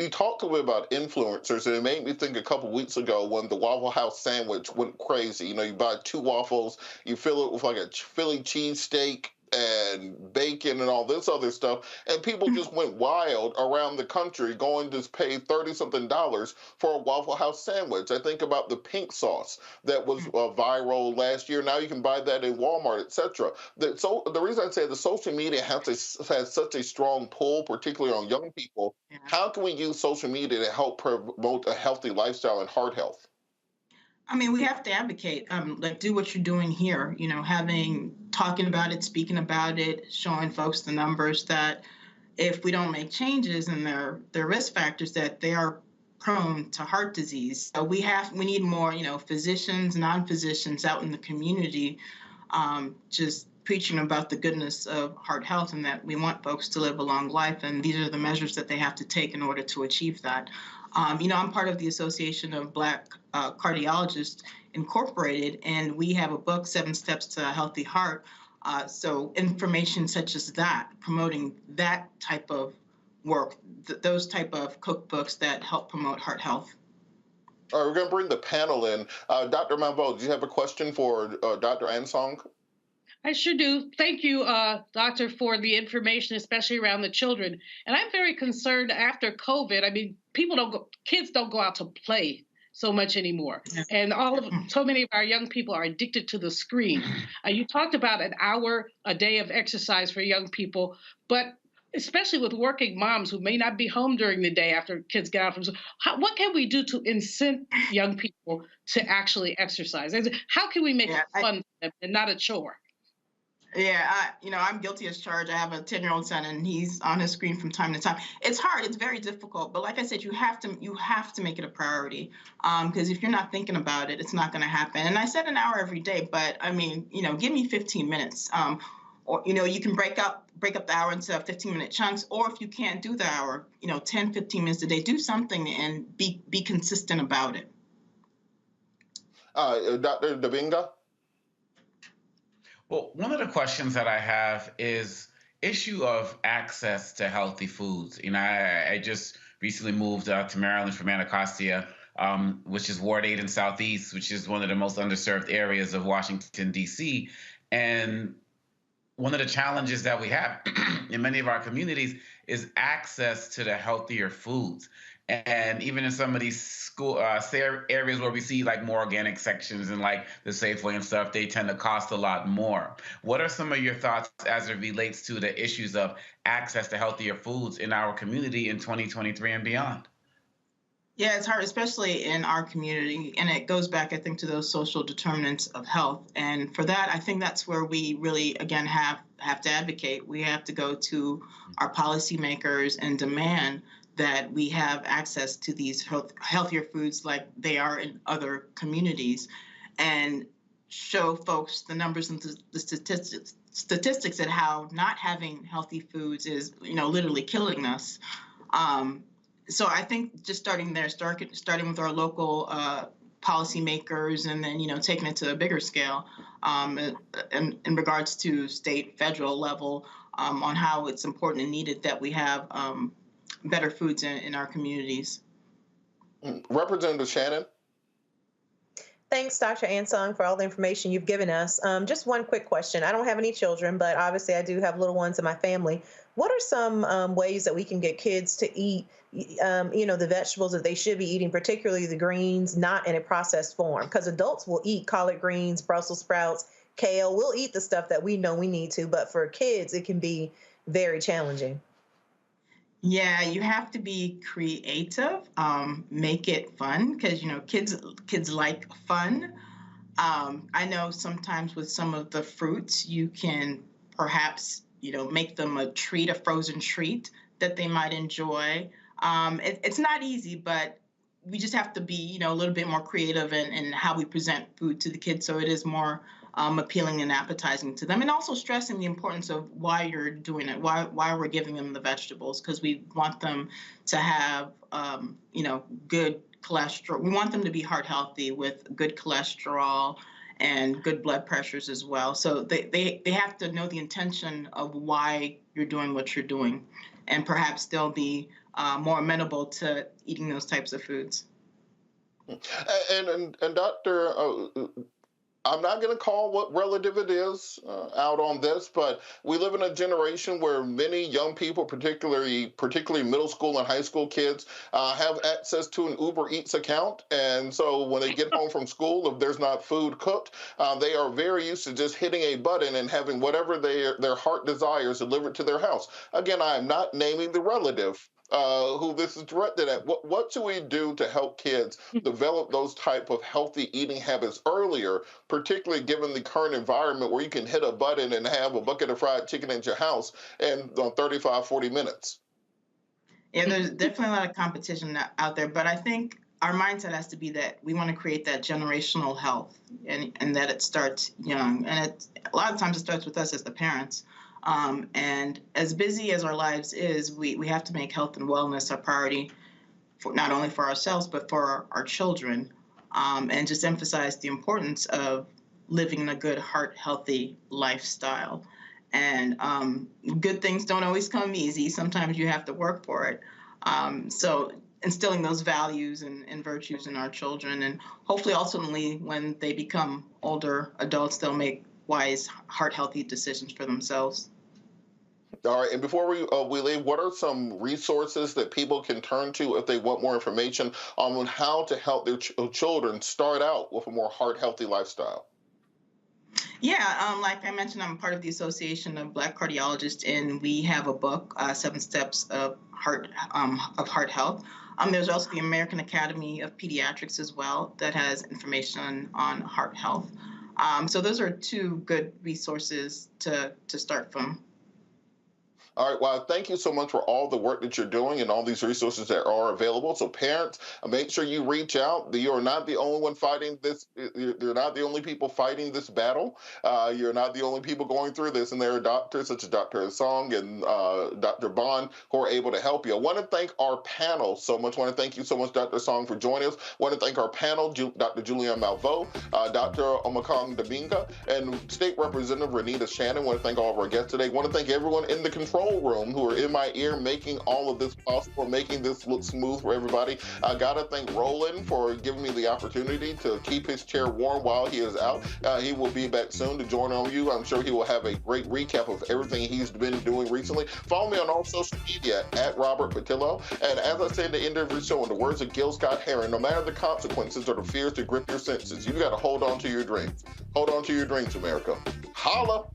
talked a little bit about influencers, and it made me think a couple weeks ago when the Waffle House sandwich went crazy. You buy 2 waffles, you fill it with like a Philly cheesesteak and bacon and all this other stuff, and people just went wild around the country, going to pay $30-something for a Waffle House sandwich. I think about the pink sauce that was viral last year. Now you can buy that in Walmart, etc. So the reason I say the social media has such a strong pull, particularly on young people. Yeah. How can we use social media to help promote a healthy lifestyle and heart health? I mean, we have to advocate, do what you're doing here, talking about it, speaking about it, showing folks the numbers that if we don't make changes in their risk factors, that they are prone to heart disease. So we need more, physicians, non-physicians out in the community, just preaching about the goodness of heart health and that we want folks to live a long life. And these are the measures that they have to take in order to achieve that. I'm part of the Association of Black cardiologists incorporated, and we have a book, 7 Steps to a Healthy Heart. So information such as that, promoting that type of work, those type of cookbooks that help promote heart health. All right, we're going to bring the panel in. Dr. Malveaux, do you have a question for Dr. Ansong? I sure do. Thank you, Doctor, for the information, especially around the children. And I'm very concerned after COVID. I mean, kids don't go out to play so much anymore. And so many of our young people are addicted to the screen. You talked about an hour a day of exercise for young people, but especially with working moms who may not be home during the day after kids get out from school, what can we do to incent young people to actually exercise? How can we make it fun for them and not a chore? Yeah, I'm guilty as charged. I have a 10-year-old son, and he's on his screen from time to time. It's hard. It's very difficult. But like I said, you have to make it a priority, because if you're not thinking about it, it's not going to happen. And I said an hour every day, but I mean, give me 15 minutes. Or you can break up the hour into 15-minute chunks. Or if you can't do the hour, 10, 15 minutes a day, do something and be consistent about it. Dr. Davinga? Well, one of the questions that I have is issue of access to healthy foods. I just recently moved to Maryland from Anacostia, which is Ward 8 in Southeast, which is one of the most underserved areas of Washington, D.C. And one of the challenges that we have in many of our communities is access to the healthier foods. And even in some of these school areas where we see like more organic sections and like the Safeway and stuff, they tend to cost a lot more. What are some of your thoughts as it relates to the issues of access to healthier foods in our community in 2023 and beyond? Yeah, it's hard, especially in our community. And it goes back, I think, to those social determinants of health. And for that, I think that's where we really, again, have to advocate. We have to go to our policymakers and demand that we have access to these healthier foods like they are in other communities, and show folks the numbers and the statistics at how not having healthy foods is, literally killing us. So I think just starting there, starting with our local policymakers, and then, taking it to a bigger scale in regards to state, federal level, on how it's important and needed that we have better foods in our communities. Representative Shannon? Thanks, Dr. Ansong, for all the information you've given us. Just one quick question. I don't have any children, but obviously I do have little ones in my family. What are some ways that we can get kids to eat, the vegetables that they should be eating, particularly the greens, not in a processed form? Because adults will eat collard greens, Brussels sprouts, kale. We'll eat the stuff that we know we need to, but for kids, it can be very challenging. Yeah, you have to be creative, make it fun, because, kids like fun. I know sometimes with some of the fruits, you can perhaps, make them a frozen treat that they might enjoy. It's not easy, but we just have to be, a little bit more creative in how we present food to the kids, so it is more appealing and appetizing to them, and also stressing the importance of why you're doing it, why we're giving them the vegetables, because we want them to have, good cholesterol. We want them to be heart healthy with good cholesterol and good blood pressures as well. So they have to know the intention of why you're doing what you're doing, and perhaps they'll be more amenable to eating those types of foods. And Dr. I'm not going to call what relative it is out on this, but we live in a generation where many young people, particularly middle school and high school kids, have access to an Uber Eats account. And so when they get home from school, if there's not food cooked, they are very used to just hitting a button and having whatever their heart desires delivered to their house. Again, I am not naming the relative who this is directed at. What do we do to help kids develop those type of healthy eating habits earlier, particularly given the current environment where you can hit a button and have a bucket of fried chicken at your house in 35, 40 minutes? Yeah, there's definitely a lot of competition out there, but I think our mindset has to be that we want to create that generational health, and that it starts young. And a lot of times it starts with us as the parents. And as busy as our lives is, we have to make health and wellness our priority, not only for ourselves, but for our children. and just emphasize the importance of living a good, heart-healthy lifestyle. And good things don't always come easy. Sometimes you have to work for it. So instilling those values and virtues in our children, and hopefully ultimately when they become older adults, they'll make wise, heart-healthy decisions for themselves. All right, and before we leave, what are some resources that people can turn to if they want more information on how to help their children start out with a more heart-healthy lifestyle? Yeah, like I mentioned, I'm part of the Association of Black Cardiologists, and we have a book, 7 Steps of Heart Health. There's also the American Academy of Pediatrics as well that has information on heart health. So those are 2 good resources to start from. All right, well, thank you so much for all the work that you're doing and all these resources that are available. So parents, make sure you reach out. You are not the only one fighting this. You're not the only people fighting this battle. You're not the only people going through this. And there are doctors such as Dr. Song and Dr. Bond who are able to help you. I want to thank our panel so much. I want to thank you so much, Dr. Song, for joining us. I want to thank our panel, Dr. Julianne Malveaux, Dr. Omakong Dabinga, and State Representative Renita Shannon. I want to thank all of our guests today. I want to thank everyone in the control room who are in my ear making all of this possible, making this look smooth for everybody. I gotta thank Roland for giving me the opportunity to keep his chair warm while he is out. He will be back soon to join on you. I'm sure he will have a great recap of everything he's been doing recently. Follow me on all social media at Robert Patillo. And as I said at the end of every show, in the words of Gil Scott-Heron, no matter the consequences or the fears that grip your senses, you gotta hold on to your dreams. Hold on to your dreams, America. Holla!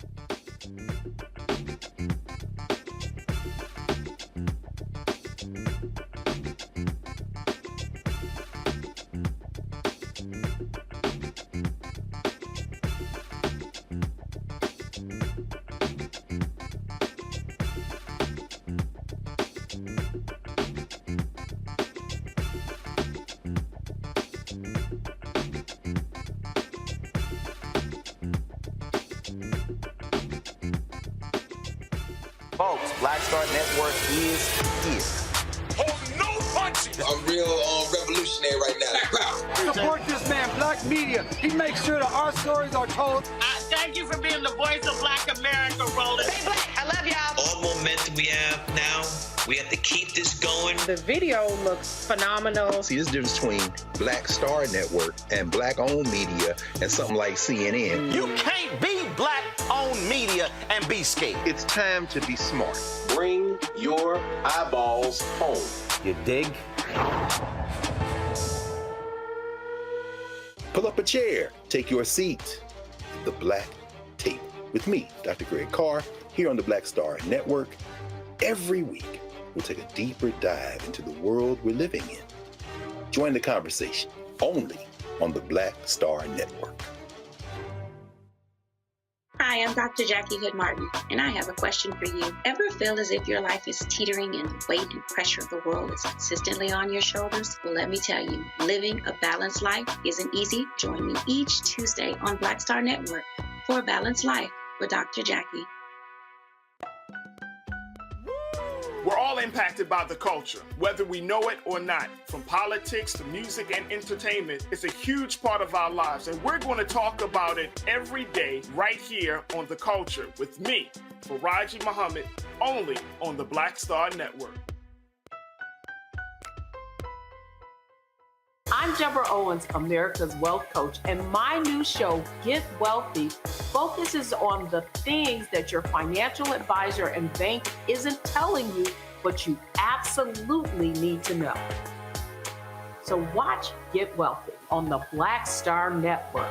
Folks, Black Star Network is here. Oh, no punches! I'm real revolutionary right now. Support this man, Black Media. He makes sure that our stories are told. Thank you for being the voice of Black America, Roland. Stay black. I love y'all. All momentum we have now, we have to keep this going. The video looks phenomenal. See, there's a difference between Black Star Network and Black-owned media and something like CNN. You can't be Black-owned media and be scared. It's time to be smart. Bring your eyeballs home. You dig? Pull up a chair, take your seat at the Black Table with me, Dr. Greg Carr, here on the Black Star Network. Every week, we'll take a deeper dive into the world we're living in. Join the conversation only on the Black Star Network. Hi, I'm Dr. Jackie Hood Martin, and I have a question for you. Ever feel as if your life is teetering and the weight and pressure of the world is consistently on your shoulders? Well, let me tell you, living a balanced life isn't easy. Join me each Tuesday on Black Star Network for A Balanced Life with Dr. Jackie. We're all impacted by the culture, whether we know it or not. From politics to music and entertainment, it's a huge part of our lives, and we're going to talk about it every day right here on The Culture with me, Faraji Muhammad, only on the Black Star Network. I'm Deborah Owens, America's Wealth Coach, and my new show, Get Wealthy, focuses on the things that your financial advisor and bank isn't telling you, but you absolutely need to know. So watch Get Wealthy on the Black Star Network.